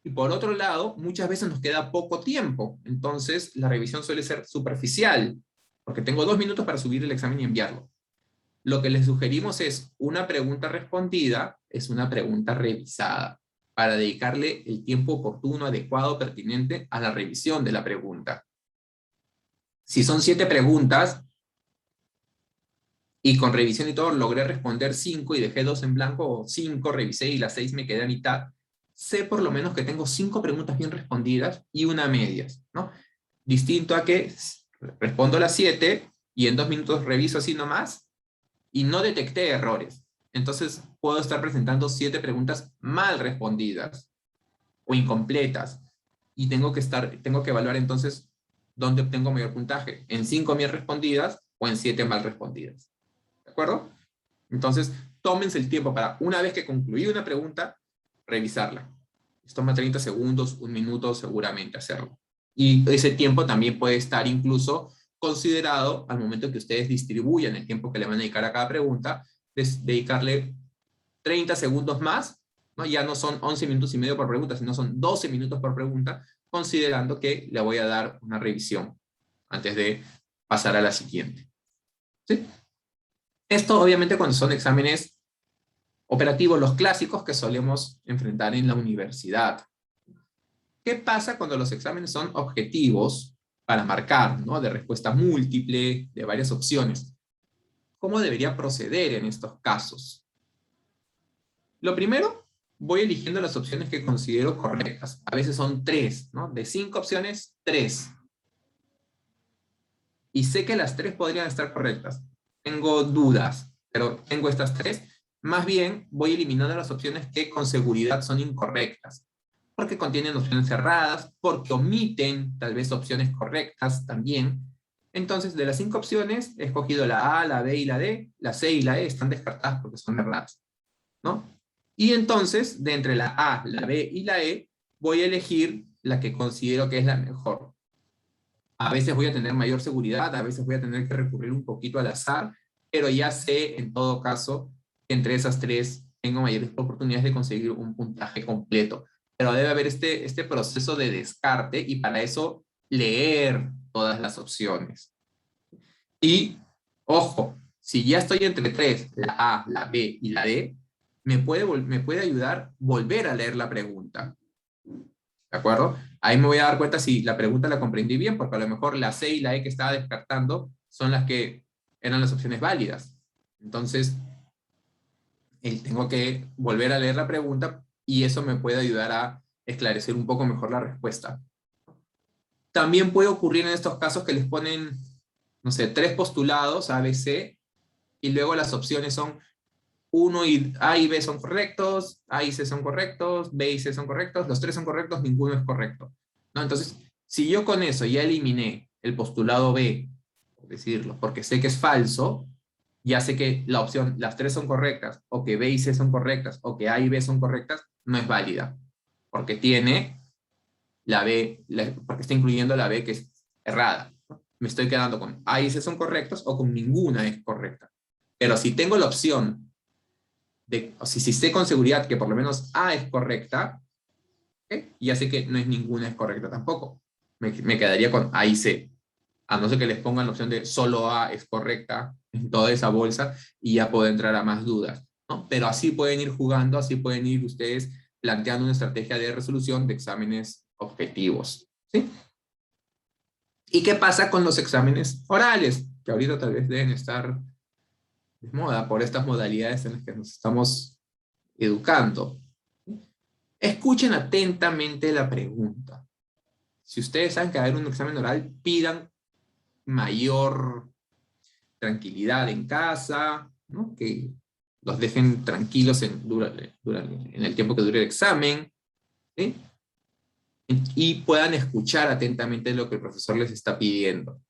Y por otro lado, muchas veces nos queda poco tiempo, entonces la revisión suele ser superficial, porque tengo 2 minutos para subir el examen y enviarlo. Lo que les sugerimos es una pregunta respondida, es una pregunta revisada, para dedicarle el tiempo oportuno, adecuado, pertinente a la revisión de la pregunta. Si son 7 preguntas, y con revisión y todo logré responder 5 y dejé 2 en blanco, o 5 revisé y las 6 me quedé a mitad, sé por lo menos que tengo 5 preguntas bien respondidas y una a medias, ¿no? Distinto a que respondo las 7 y en 2 minutos reviso así nomás y no detecté errores. Entonces puedo estar presentando 7 preguntas mal respondidas o incompletas y tengo que evaluar entonces dónde obtengo mayor puntaje, en 5 bien respondidas o en 7 mal respondidas. ¿De acuerdo? Entonces, tómense el tiempo para, una vez que concluí una pregunta, revisarla. Toma 30 segundos, 1 minuto seguramente hacerlo. Y ese tiempo también puede estar incluso considerado al momento que ustedes distribuyan el tiempo que le van a dedicar a cada pregunta, dedicarle 30 segundos más, ¿no? Ya no son 11 minutos y medio por pregunta, sino son 12 minutos por pregunta, considerando que le voy a dar una revisión antes de pasar a la siguiente. ¿Sí? Esto obviamente cuando son exámenes operativos, los clásicos que solemos enfrentar en la universidad. ¿Qué pasa cuando los exámenes son objetivos para marcar, ¿no? De respuesta múltiple, de varias opciones? ¿Cómo debería proceder en estos casos? Lo primero, voy eligiendo las opciones que considero correctas. A veces son 3, ¿no? De 5 opciones, 3. Y sé que las 3 podrían estar correctas. Tengo dudas, pero tengo estas 3. Más bien, voy eliminando las opciones que con seguridad son incorrectas. Porque contienen opciones cerradas, porque omiten tal vez opciones correctas también. Entonces, de las 5 opciones, he escogido la A, la B y la D. La C y la E están descartadas porque son erradas, ¿no? Y entonces, de entre la A, la B y la E, voy a elegir la que considero que es la mejor. A veces voy a tener mayor seguridad, a veces voy a tener que recurrir un poquito al azar, pero ya sé en todo caso que entre esas 3 tengo mayores oportunidades de conseguir un puntaje completo. Pero debe haber este proceso de descarte y para eso leer todas las opciones. Y, ojo, si ya estoy entre 3, la A, la B y la D, me puede ayudar volver a leer la pregunta. ¿De acuerdo? Ahí me voy a dar cuenta si la pregunta la comprendí bien, porque a lo mejor la C y la E que estaba descartando son las que eran las opciones válidas. Entonces, tengo que volver a leer la pregunta y eso me puede ayudar a esclarecer un poco mejor la respuesta. También puede ocurrir en estos casos que les ponen, no sé, 3 postulados, A, B, C, y luego las opciones son A y B son correctos, A y C son correctos, B y C son correctos, los 3 son correctos, ninguno es correcto, ¿no? Entonces, si yo con eso ya eliminé el postulado B, por decirlo, porque sé que es falso, ya sé que la opción, las 3 son correctas, o que B y C son correctas, o que A y B son correctas, no es válida, porque tiene la B, porque está incluyendo la B que es errada, ¿no? Me estoy quedando con A y C son correctos, o con ninguna es correcta. Pero si tengo la opción o si sé con seguridad que por lo menos A es correcta, ya sé que no es ninguna es correcta tampoco. Me quedaría con A y C. A no ser que les pongan la opción de solo A es correcta en toda esa bolsa y ya puedo entrar a más dudas, ¿no? Pero así pueden ir jugando, así pueden ir ustedes planteando una estrategia de resolución de exámenes objetivos, ¿sí? ¿Y qué pasa con los exámenes orales? Que ahorita tal vez deben estar es moda por estas modalidades en las que nos estamos educando. Escuchen atentamente la pregunta. Si ustedes saben que va a haber un examen oral, pidan mayor tranquilidad en casa, ¿no? Que los dejen tranquilos en el tiempo que dure el examen, ¿sí? Y puedan escuchar atentamente lo que el profesor les está pidiendo.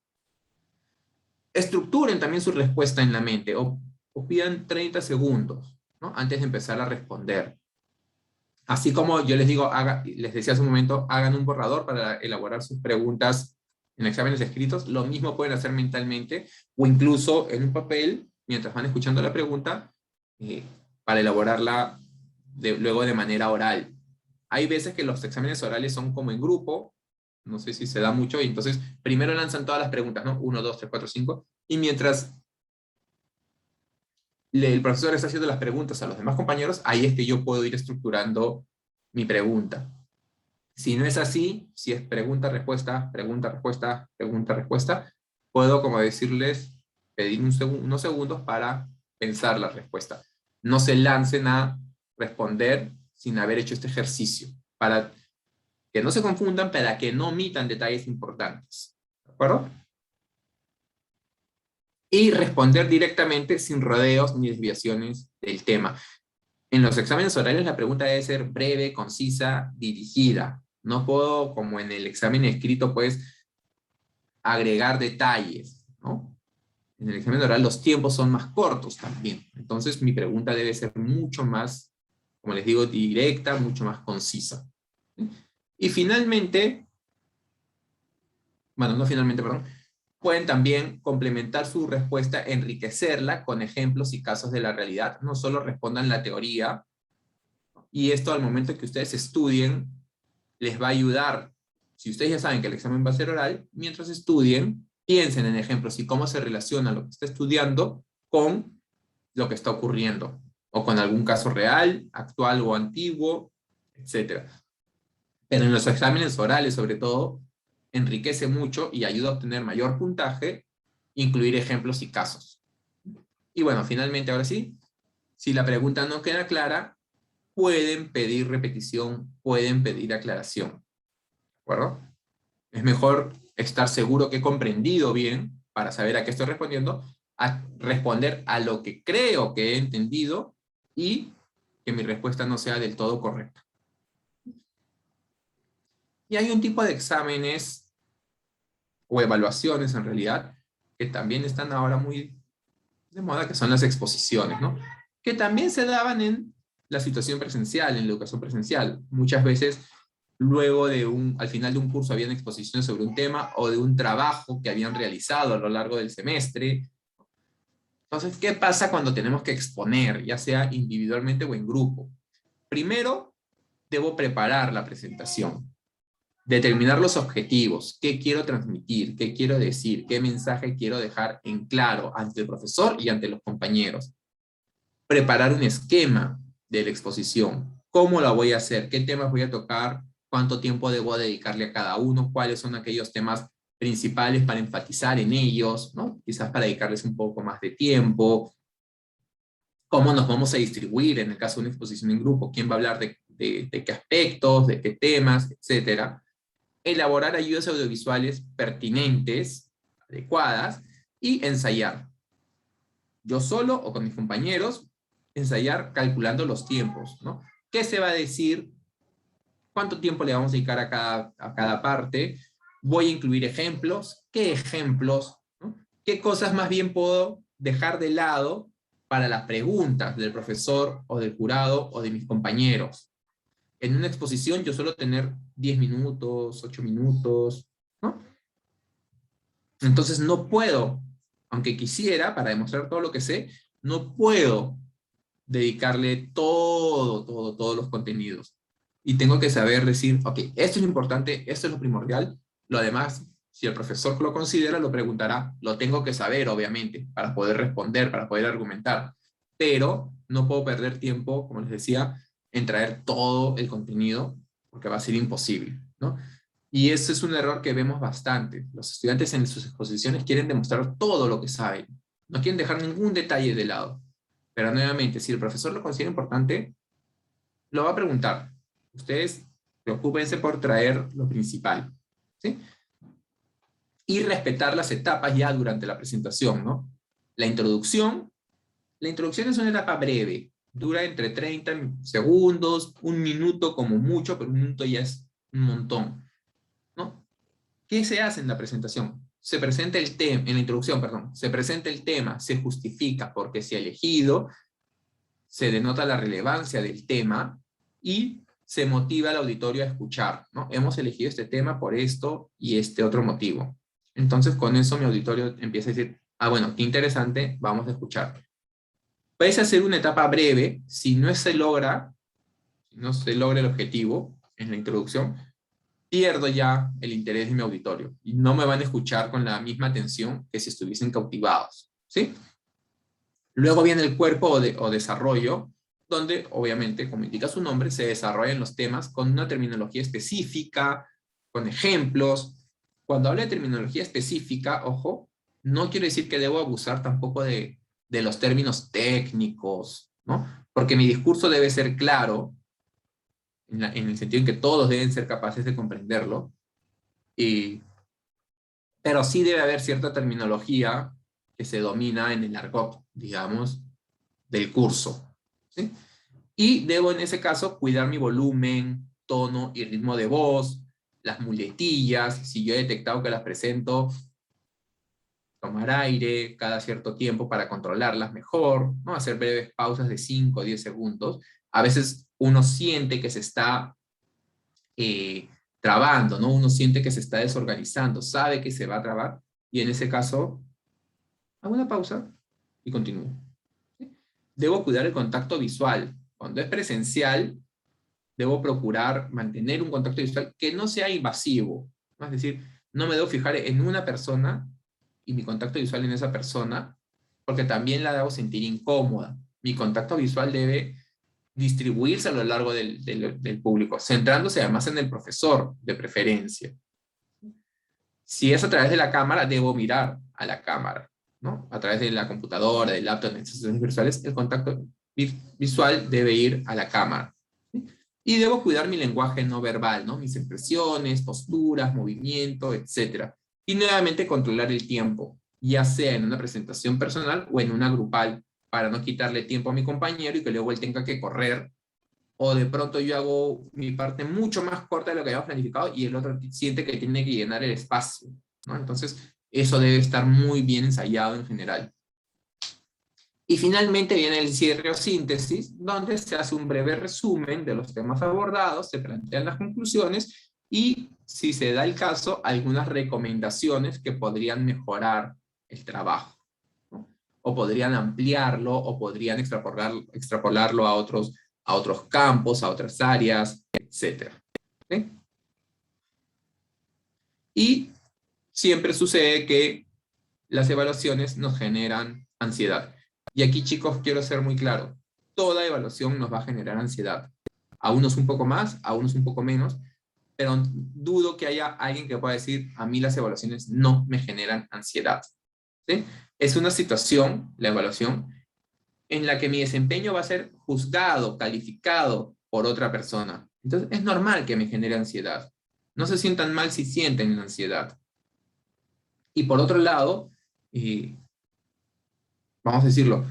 Estructuren también su respuesta en la mente, o pidan 30 segundos, ¿no? Antes de empezar a responder. Así como yo les digo, les decía hace un momento, hagan un borrador para elaborar sus preguntas en exámenes escritos, lo mismo pueden hacer mentalmente, o incluso en un papel, mientras van escuchando la pregunta, para elaborarla luego de manera oral. Hay veces que los exámenes orales son como en grupo, no sé si se da mucho, y entonces primero lanzan todas las preguntas, ¿no? 1, 2, 3, 4, 5, y mientras el profesor está haciendo las preguntas a los demás compañeros, ahí es que yo puedo ir estructurando mi pregunta. Si no es así, si es pregunta, respuesta, pregunta, respuesta, pregunta, respuesta, puedo, como decirles, pedir unos segundos para pensar la respuesta. No se lancen a responder sin haber hecho este ejercicio, para que no se confundan, para que no omitan detalles importantes. ¿De acuerdo? Y responder directamente sin rodeos ni desviaciones del tema. En los exámenes orales la pregunta debe ser breve, concisa, dirigida. No puedo, como en el examen escrito, pues, agregar detalles, ¿no? En el examen oral los tiempos son más cortos también. Entonces mi pregunta debe ser mucho más, como les digo, directa, mucho más concisa. Y finalmente, bueno, no finalmente, perdón, pueden también complementar su respuesta, enriquecerla con ejemplos y casos de la realidad. No solo respondan la teoría, y esto al momento que ustedes estudien les va a ayudar. Si ustedes ya saben que el examen va a ser oral, mientras estudien, piensen en ejemplos y cómo se relaciona lo que está estudiando con lo que está ocurriendo, o con algún caso real, actual o antiguo, etc. Pero en los exámenes orales, sobre todo, enriquece mucho y ayuda a obtener mayor puntaje, incluir ejemplos y casos. Y bueno, finalmente, ahora sí, si la pregunta no queda clara, pueden pedir repetición, pueden pedir aclaración. ¿De acuerdo? Es mejor estar seguro que he comprendido bien para saber a qué estoy respondiendo, a responder a lo que creo que he entendido y que mi respuesta no sea del todo correcta. Y hay un tipo de exámenes o evaluaciones en realidad que también están ahora muy de moda, que son las exposiciones, ¿no? Que también se daban en la situación presencial, en la educación presencial. Muchas veces, luego al final de un curso habían exposiciones sobre un tema o de un trabajo que habían realizado a lo largo del semestre. Entonces, ¿qué pasa cuando tenemos que exponer, ya sea individualmente o en grupo? Primero, debo preparar la presentación, determinar los objetivos, qué quiero transmitir, qué quiero decir, qué mensaje quiero dejar en claro ante el profesor y ante los compañeros. Preparar un esquema de la exposición, cómo la voy a hacer, qué temas voy a tocar, cuánto tiempo debo dedicarle a cada uno, cuáles son aquellos temas principales para enfatizar en ellos, ¿no? Quizás para dedicarles un poco más de tiempo, cómo nos vamos a distribuir en el caso de una exposición en grupo, quién va a hablar de qué aspectos, de qué temas, etcétera. Elaborar ayudas audiovisuales pertinentes, adecuadas, y ensayar. Yo solo o con mis compañeros, ensayar calculando los tiempos, ¿no? ¿Qué se va a decir? ¿Cuánto tiempo le vamos a dedicar a cada parte? ¿Voy a incluir ejemplos? ¿Qué ejemplos? ¿No? ¿Qué cosas más bien puedo dejar de lado para las preguntas del profesor o del jurado o de mis compañeros? En una exposición yo suelo tener 10 minutos, 8 minutos, ¿no? Entonces no puedo, aunque quisiera, para demostrar todo lo que sé, no puedo dedicarle todos los contenidos. Y tengo que saber decir, ok, esto es lo importante, esto es lo primordial, lo demás, si el profesor lo considera, lo preguntará, lo tengo que saber, obviamente, para poder responder, para poder argumentar, pero no puedo perder tiempo, como les decía, en traer todo el contenido, porque va a ser imposible, ¿no? Y ese es un error que vemos bastante. Los estudiantes en sus exposiciones quieren demostrar todo lo que saben, No quieren dejar ningún detalle de lado. Pero nuevamente, si el profesor lo considera importante, lo va a preguntar. Ustedes preocúpense por traer lo principal, ¿sí? Y respetar las etapas ya durante la presentación, ¿no? La introducción es una etapa breve, dura entre 30 segundos, un minuto como mucho, pero un minuto ya es un montón, ¿no? ¿Qué se hace en la presentación? Se presenta el tema, en la introducción, perdón, se presenta el tema, se justifica por qué se ha elegido, se denota la relevancia del tema y se motiva al auditorio a escuchar, ¿no? Hemos elegido este tema por esto y este otro motivo. Entonces, con eso mi auditorio empieza a decir, ah, bueno, qué interesante, vamos a escuchar. Puede ser una etapa breve, si no se logra el objetivo en la introducción, pierdo ya el interés de mi auditorio y no me van a escuchar con la misma atención que si estuviesen cautivados, ¿sí? Luego viene el cuerpo o desarrollo, donde obviamente, como indica su nombre, se desarrollan los temas con una terminología específica, con ejemplos. Cuando hablo de terminología específica, ojo, no quiero decir que debo abusar tampoco de los términos técnicos, ¿no? Porque mi discurso debe ser claro, en el sentido en que todos deben ser capaces de comprenderlo, pero sí debe haber cierta terminología que se domina en el argot, digamos, del curso, ¿sí? Y debo en ese caso cuidar mi volumen, tono y ritmo de voz, las muletillas, si yo he detectado que las presento, tomar aire cada cierto tiempo para controlarlas mejor, ¿no? Hacer breves pausas de 5 o 10 segundos. A veces uno siente que se está trabando, ¿no? Uno siente que se está desorganizando, sabe que se va a trabar, y en ese caso, hago una pausa y continúo. ¿Sí? Debo cuidar el contacto visual. Cuando es presencial, debo procurar mantener un contacto visual que no sea invasivo. ¿No? Es decir, no me debo fijar en una persona y mi contacto visual en esa persona, porque también la debo sentir incómoda. Mi contacto visual debe distribuirse a lo largo del público, centrándose además en el profesor, de preferencia. Si es a través de la cámara, debo mirar a la cámara, ¿no? A través de la computadora, del laptop, en sesiones virtuales, el contacto visual debe ir a la cámara. ¿Sí? Y debo cuidar mi lenguaje no verbal, ¿no? Mis expresiones, posturas, movimiento, etc. Y nuevamente controlar el tiempo, ya sea en una presentación personal o en una grupal, para no quitarle tiempo a mi compañero y que luego él tenga que correr, o de pronto yo hago mi parte mucho más corta de lo que habíamos planificado y el otro siente que tiene que llenar el espacio, ¿no? Entonces, eso debe estar muy bien ensayado en general. Y finalmente viene el cierre o síntesis, donde se hace un breve resumen de los temas abordados, se plantean las conclusiones y, si se da el caso, algunas recomendaciones que podrían mejorar el trabajo, ¿no? O podrían ampliarlo, o podrían extrapolarlo a otros campos, a otras áreas, etc. ¿Sí? Y siempre sucede que las evaluaciones nos generan ansiedad. Y aquí, chicos, quiero ser muy claro. Toda evaluación nos va a generar ansiedad. A unos un poco más, a unos un poco menos, pero dudo que haya alguien que pueda decir, a mí las evaluaciones no me generan ansiedad. ¿Sí? Es una situación, la evaluación, en la que mi desempeño va a ser juzgado, calificado por otra persona. Entonces, es normal que me genere ansiedad. No se sientan mal si sienten ansiedad. Y por otro lado, vamos a decirlo,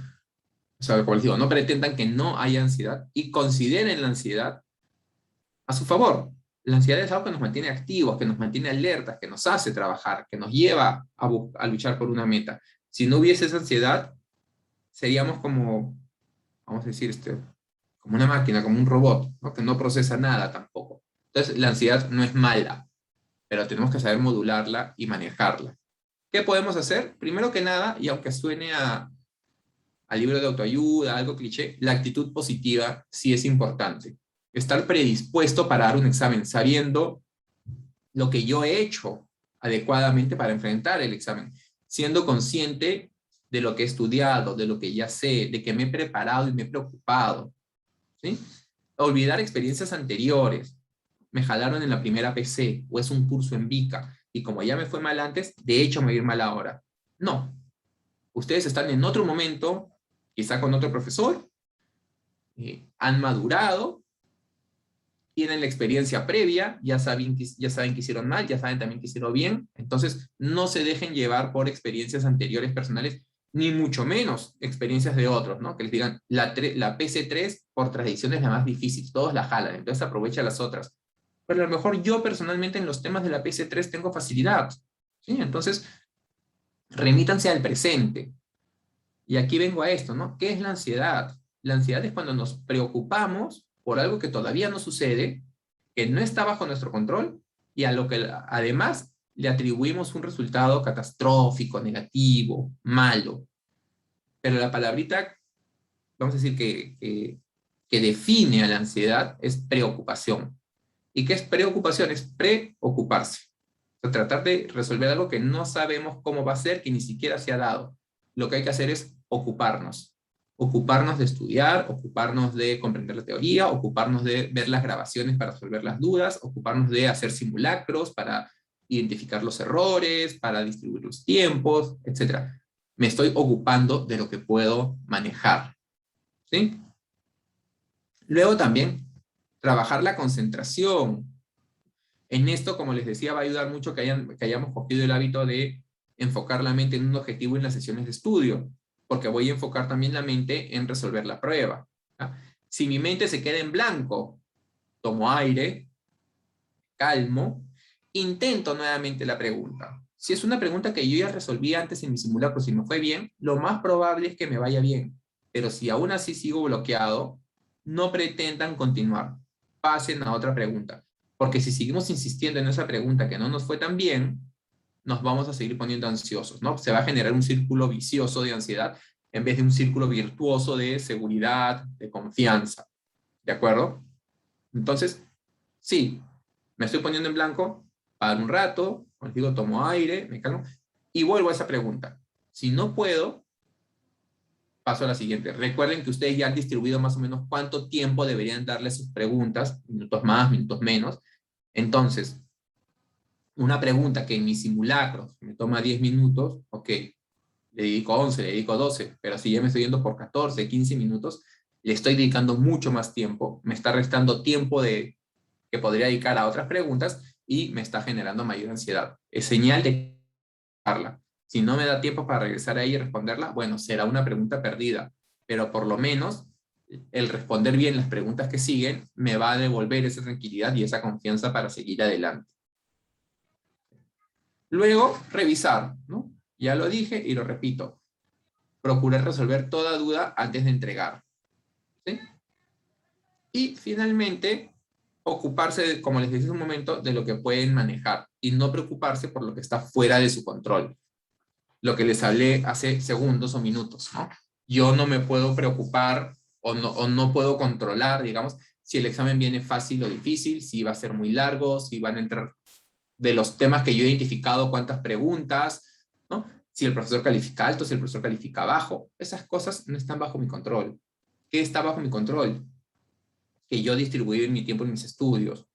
o sea, como les digo, no pretendan que no haya ansiedad y consideren la ansiedad a su favor. La ansiedad es algo que nos mantiene activos, que nos mantiene alertas, que nos hace trabajar, que nos lleva a luchar por una meta. Si no hubiese esa ansiedad, seríamos como, vamos a decir, como una máquina, como un robot, ¿no? Que no procesa nada tampoco. Entonces, la ansiedad no es mala, pero tenemos que saber modularla y manejarla. ¿Qué podemos hacer? Primero que nada, y aunque suene al libro de autoayuda, algo cliché, la actitud positiva sí es importante. Estar predispuesto para dar un examen, sabiendo lo que yo he hecho adecuadamente para enfrentar el examen, siendo consciente de lo que he estudiado, de lo que ya sé, de que me he preparado y me he preocupado, ¿sí? Olvidar experiencias anteriores. Me jalaron en la primera PC o es un curso en Vica y como ya me fue mal antes, de hecho me va a ir mal ahora. No, Ustedes están en otro momento, quizá con otro profesor, han madurado, tienen la experiencia previa, ya saben que hicieron mal, ya saben también que hicieron bien, entonces no se dejen llevar por experiencias anteriores personales, ni mucho menos experiencias de otros, ¿no? Que les digan, la PC3 por tradición es la más difícil, todos la jalan, entonces aprovecha las otras. Pero a lo mejor yo personalmente en los temas de la PC3 tengo facilidad, ¿sí? Entonces, remítanse al presente. Y aquí vengo a esto, ¿no? ¿Qué es la ansiedad? La ansiedad es cuando nos preocupamos por algo que todavía no sucede, que no está bajo nuestro control, y a lo que además le atribuimos un resultado catastrófico, negativo, malo. Pero la palabrita, vamos a decir que define a la ansiedad es preocupación. ¿Y qué es preocupación? Es preocuparse. O sea, tratar de resolver algo que no sabemos cómo va a ser, que ni siquiera se ha dado. Lo que hay que hacer es ocuparnos. Ocuparnos de estudiar, ocuparnos de comprender la teoría, ocuparnos de ver las grabaciones para resolver las dudas, ocuparnos de hacer simulacros para identificar los errores, para distribuir los tiempos, etc. Me estoy ocupando de lo que puedo manejar. ¿Sí? Luego también, trabajar la concentración. En esto, como les decía, va a ayudar mucho que hayamos cogido el hábito de enfocar la mente en un objetivo en las sesiones de estudio, porque voy a enfocar también la mente en resolver la prueba. ¿Ya? Si mi mente se queda en blanco, tomo aire, calmo, intento nuevamente la pregunta. Si es una pregunta que yo ya resolví antes en mi simulacro, si me fue bien, lo más probable es que me vaya bien. Pero si aún así sigo bloqueado, no pretendan continuar. Pasen a otra pregunta. Porque si seguimos insistiendo en esa pregunta que no nos fue tan bien, nos vamos a seguir poniendo ansiosos, ¿no? Se va a generar un círculo vicioso de ansiedad en vez de un círculo virtuoso de seguridad, de confianza. ¿De acuerdo? Entonces, sí, me estoy poniendo en blanco, paro un rato, les digo, tomo aire, me calmo, y vuelvo a esa pregunta. Si no puedo, paso a la siguiente. Recuerden que ustedes ya han distribuido más o menos cuánto tiempo deberían darle a sus preguntas, minutos más, minutos menos. Entonces, una pregunta que en mis simulacros me toma 10 minutos, ok, le dedico 11, le dedico 12, pero si ya me estoy yendo por 14, 15 minutos, le estoy dedicando mucho más tiempo, me está restando tiempo que podría dedicar a otras preguntas y me está generando mayor ansiedad. Es señal de que si no me da tiempo para regresar ahí y responderla, bueno, será una pregunta perdida, pero por lo menos el responder bien las preguntas que siguen me va a devolver esa tranquilidad y esa confianza para seguir adelante. Luego, revisar, ¿no? Ya lo dije y lo repito. Procurar resolver toda duda antes de entregar. ¿Sí? Y finalmente, ocuparse, como les dije hace un momento, de lo que pueden manejar y no preocuparse por lo que está fuera de su control. Lo que les hablé hace segundos o minutos, ¿no? Yo no me puedo preocupar o no puedo controlar, digamos, si el examen viene fácil o difícil, si va a ser muy largo, si van a entrar de los temas que yo he identificado, cuántas preguntas, ¿no? Si el profesor califica alto, si el profesor califica bajo, esas cosas no están bajo mi control. ¿Qué está bajo mi control? Que yo distribuí mi tiempo en mis estudios,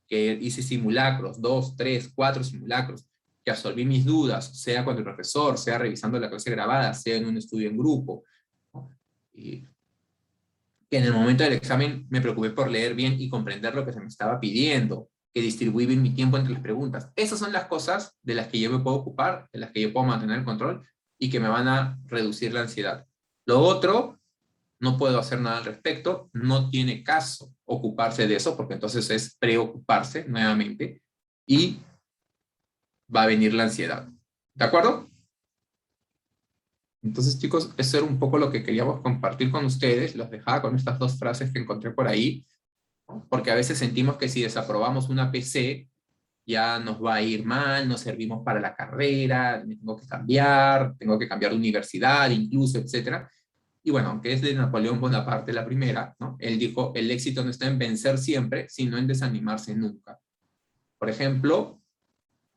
que hice simulacros, 2, 3, 4 simulacros, que absorbí mis dudas, sea con el profesor, sea revisando la clase grabada, sea en un estudio en grupo, ¿no? Y que en el momento del examen me preocupé por leer bien y comprender lo que se me estaba pidiendo, que distribuí bien mi tiempo entre las preguntas. Esas son las cosas de las que yo me puedo ocupar, de las que yo puedo mantener el control y que me van a reducir la ansiedad. Lo otro, no puedo hacer nada al respecto, no tiene caso ocuparse de eso, porque entonces es preocuparse nuevamente y va a venir la ansiedad. ¿De acuerdo? Entonces, chicos, eso era un poco lo que queríamos compartir con ustedes. Los dejaba con estas dos frases que encontré por ahí, ¿no? Porque a veces sentimos que si desaprobamos una PC, ya nos va a ir mal, no servimos para la carrera, me tengo que cambiar de universidad, incluso, etcétera. Y bueno, aunque es de Napoleón Bonaparte la primera, ¿no? Él dijo, el éxito no está en vencer siempre, sino en desanimarse nunca. Por ejemplo,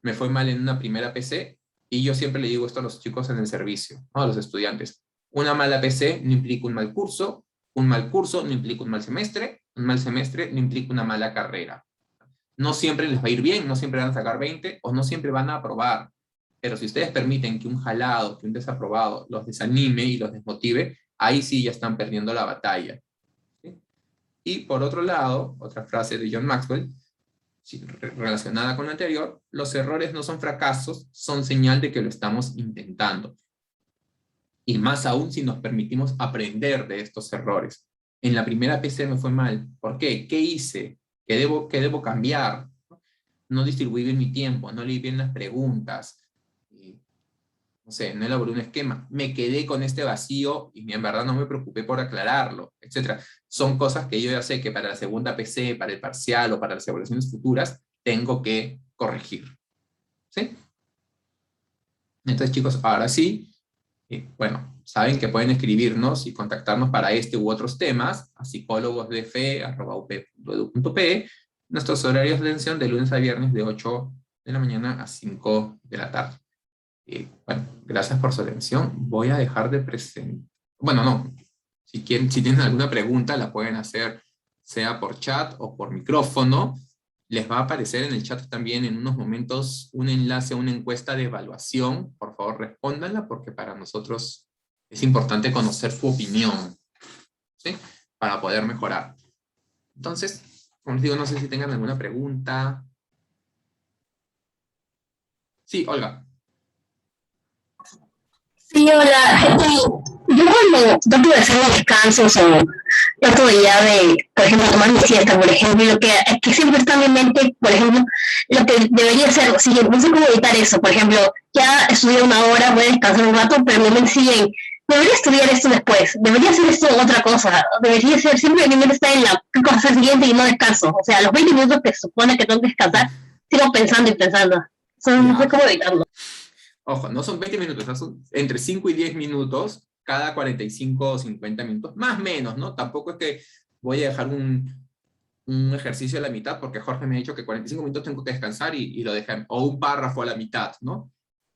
me fue mal en una primera PC, y yo siempre le digo esto a los chicos en el servicio, ¿no? A los estudiantes. Una mala PC no implica un mal curso no implica un mal semestre no implica una mala carrera. No siempre les va a ir bien, no siempre van a sacar 20, o no siempre van a aprobar, Pero si ustedes permiten que un jalado, que un desaprobado los desanime y los desmotive, ahí sí ya están perdiendo la batalla. ¿Sí? Y por otro lado, otra frase de John Maxwell, relacionada con la anterior, los errores no son fracasos, son señal de que lo estamos intentando. Y más aún si nos permitimos aprender de estos errores. En la primera PC me fue mal. ¿Por qué? ¿Qué hice? Qué debo cambiar? No distribuí bien mi tiempo, no leí bien las preguntas, no sé, no elaboré un esquema, me quedé con este vacío y en verdad no me preocupé por aclararlo, etc. Son cosas que yo ya sé que para la segunda PC, para el parcial o para las evaluaciones futuras, tengo que corregir. ¿Sí? Entonces, chicos, ahora sí, bueno, saben que pueden escribirnos y contactarnos para este u otros temas a psicólogosdfe@up.edu.pe. Nuestros horarios de atención de lunes a viernes de 8 de la mañana a 5 de la tarde. Bueno, gracias por su atención. Voy a dejar de presentar. Bueno, no. Si tienen alguna pregunta, la pueden hacer sea por chat o por micrófono. Les va a aparecer en el chat también en unos momentos un enlace a una encuesta de evaluación. Por favor, respóndanla porque para nosotros es importante conocer su opinión, ¿sí? Para poder mejorar. Entonces, como les digo, no sé si tengan alguna pregunta. Sí, Olga. Sí, hola. Yo cuando trato de hacer los descansos o trato de ya de, por ejemplo, tomar mi siesta, por ejemplo, lo que siempre está en mi mente, por ejemplo, lo que debería hacer, si no sé cómo evitar eso, por ejemplo, ya estudié una hora, voy a descansar un rato, pero mi mente sigue en, debería estudiar esto después, debería hacer esto otra cosa, debería ser, siempre mi mente está en la qué cosa hacer siguiente y no descanso. O sea, los 20 minutos que se supone que tengo que descansar, sigo pensando y pensando. No sé Ya. cómo evitarlo. Ojo, no son 20 minutos, son entre 5 y 10 minutos cada 45 o 50 minutos, más o menos, ¿no? Tampoco es que voy a dejar un ejercicio a la mitad porque Jorge me ha dicho que 45 minutos tengo que descansar y lo dejan, o un párrafo a la mitad, ¿no?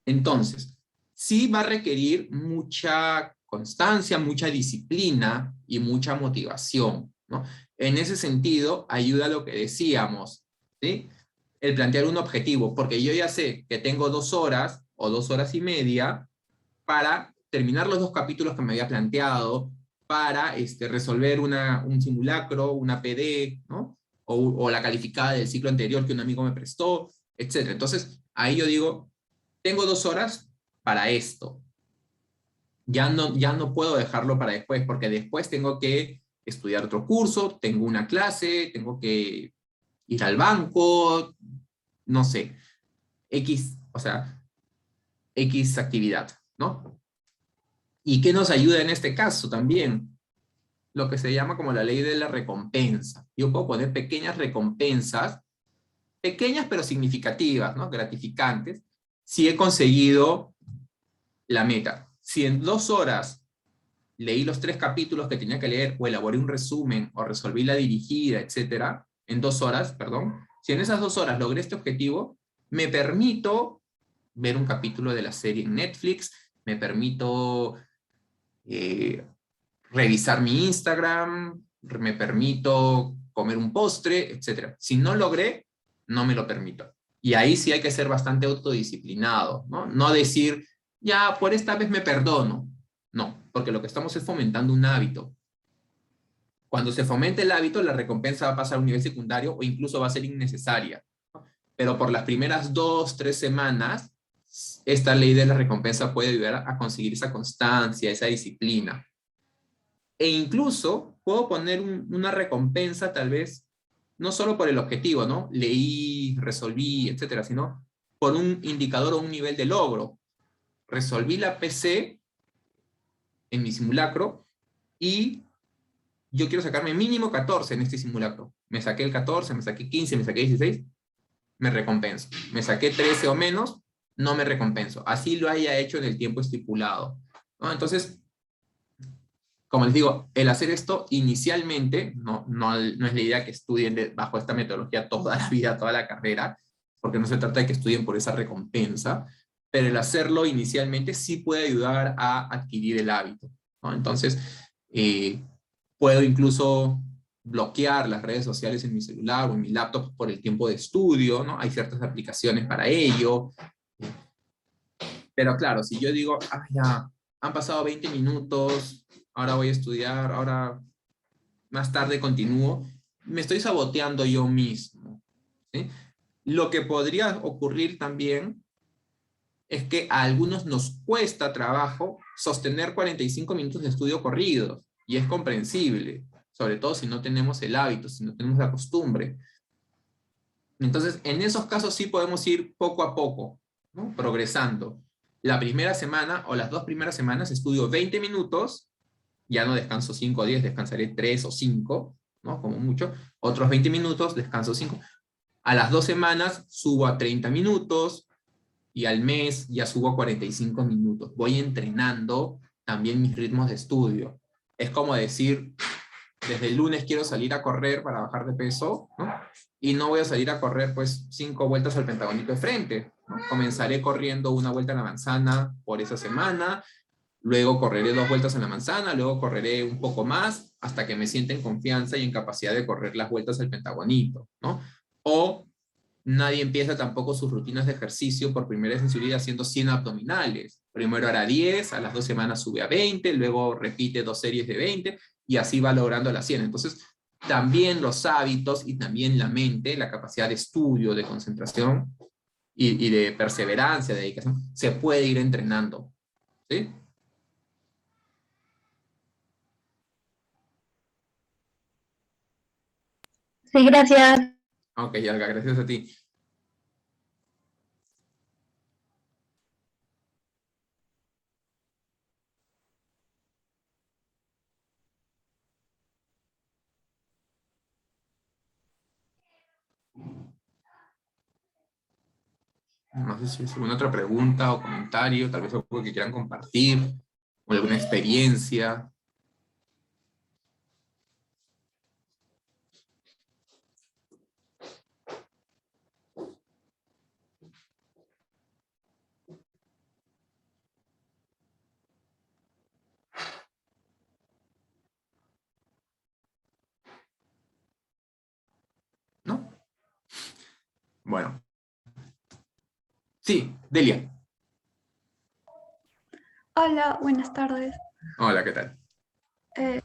Entonces, sí va a requerir mucha constancia, mucha disciplina y mucha motivación, ¿no? En ese sentido, ayuda a lo que decíamos, ¿sí? El plantear un objetivo, porque yo ya sé que tengo 2 horas o 2 horas y media para terminar los 2 capítulos que me había planteado, para resolver un simulacro, una PD, ¿no? O la calificada del ciclo anterior que un amigo me prestó, etc. Entonces, ahí yo digo, tengo 2 horas para esto. Ya no puedo dejarlo para después, porque después tengo que estudiar otro curso, tengo una clase, tengo que ir al banco, no sé, X, o sea, X actividad, ¿no? ¿Y qué nos ayuda en este caso también? Lo que se llama como la ley de la recompensa. Yo puedo poner pequeñas recompensas, pequeñas pero significativas, ¿no? Gratificantes, si he conseguido la meta. Si en 2 horas leí los 3 capítulos que tenía que leer, o elaboré un resumen, o resolví la dirigida, etcétera, en 2 horas, perdón, si en esas 2 horas logré este objetivo, me permito ver un capítulo de la serie en Netflix, me permito revisar mi Instagram, me permito comer un postre, etc. Si no logré, no me lo permito. Y ahí sí hay que ser bastante autodisciplinado, ¿no? No decir, ya, por esta vez me perdono. No, porque lo que estamos es fomentando un hábito. Cuando se fomente el hábito, la recompensa va a pasar a un nivel secundario o incluso va a ser innecesaria. Pero por las primeras 2, 3 semanas, esta ley de la recompensa puede ayudar a conseguir esa constancia, esa disciplina. E incluso puedo poner una recompensa tal vez, no solo por el objetivo, ¿no? Leí, resolví, etcétera, sino por un indicador o un nivel de logro. Resolví la PC en mi simulacro y yo quiero sacarme mínimo 14 en este simulacro. Me saqué el 14, me saqué 15, me saqué 16, me recompenso. Me saqué 13 o menos, no me recompenso. Así lo haya hecho en el tiempo estipulado, ¿no? Entonces, como les digo, el hacer esto inicialmente, no es la idea que estudien bajo esta metodología toda la vida, toda la carrera, porque no se trata de que estudien por esa recompensa, pero el hacerlo inicialmente sí puede ayudar a adquirir el hábito, ¿no? Entonces, puedo incluso bloquear las redes sociales en mi celular o en mi laptop por el tiempo de estudio, ¿no? Hay ciertas aplicaciones para ello. Pero claro, si yo digo, ya, han pasado 20 minutos, ahora voy a estudiar, ahora más tarde continúo, me estoy saboteando yo mismo, ¿sí? Lo que podría ocurrir también es que a algunos nos cuesta trabajo sostener 45 minutos de estudio corridos, y es comprensible, sobre todo si no tenemos el hábito, si no tenemos la costumbre. Entonces, en esos casos sí podemos ir poco a poco, ¿no? Progresando. La primera semana o las 2 primeras semanas estudio 20 minutos, ya no descanso 5 o 10, descansaré 3 o 5, ¿no? Como mucho. Otros 20 minutos, descanso 5. A las 2 semanas subo a 30 minutos, y al mes ya subo a 45 minutos. Voy entrenando también mis ritmos de estudio. Es como decir, desde el lunes quiero salir a correr para bajar de peso, ¿no? Y no voy a salir a correr pues 5 vueltas al pentagonito de frente, ¿no? Comenzaré corriendo una vuelta a la manzana por esa semana, luego correré 2 vueltas a la manzana, luego correré un poco más, hasta que me sienta en confianza y en capacidad de correr las vueltas al pentagonito, ¿no? O nadie empieza tampoco sus rutinas de ejercicio por primera vez en su vida haciendo 100 abdominales. Primero hará 10, a las 2 semanas sube a 20, luego repite 2 series de 20, y así va logrando las 100. Entonces, también los hábitos y también la mente, la capacidad de estudio, de concentración y de perseverancia, de dedicación, se puede ir entrenando. ¿Sí? Sí, gracias. Ok, Yalga, gracias a ti. No sé si es alguna otra pregunta o comentario, tal vez algo que quieran compartir, o alguna experiencia. ¿No? Bueno. Sí, Delia. Hola, buenas tardes. Hola, ¿qué tal? Eh,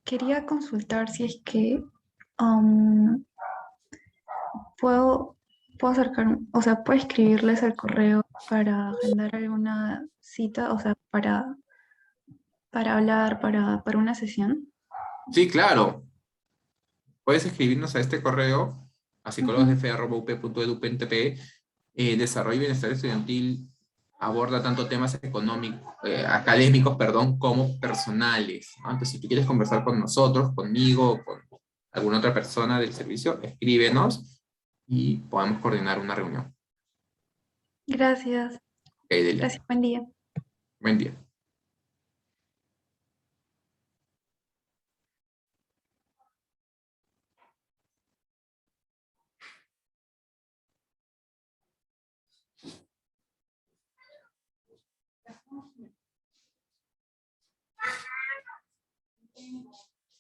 Quería consultar si es que um, puedo, puedo acercar, o sea, puedo escribirles al correo para agendar alguna cita, o sea, para hablar, para una sesión. Sí, claro. Puedes escribirnos a este correo, a Ujú. psicólogosdfe@up.edu.pe. Desarrollo y bienestar estudiantil aborda tanto temas económicos, académicos, perdón, como personales, ¿no? Entonces, si tú quieres conversar con nosotros, conmigo, o con alguna otra persona del servicio, escríbenos y podemos coordinar una reunión. Gracias, Ok, Delia. gracias, buen día. Buen día.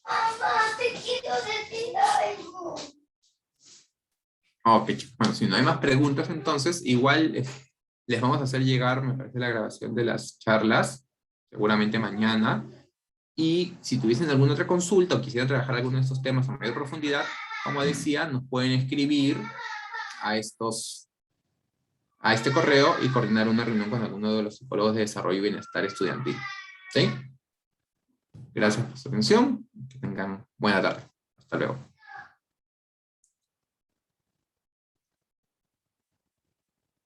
Mamá, te quiero decir algo. Ok, bueno, si no hay más preguntas, entonces igual les vamos a hacer llegar, me parece, la grabación de las charlas, seguramente mañana. Y si tuviesen alguna otra consulta o quisieran trabajar alguno de estos temas a mayor profundidad, como decía, nos pueden escribir a a este correo y coordinar una reunión con alguno de los psicólogos de desarrollo y bienestar estudiantil. ¿Sí? Gracias por su atención. Que tengan buena tarde. Hasta luego.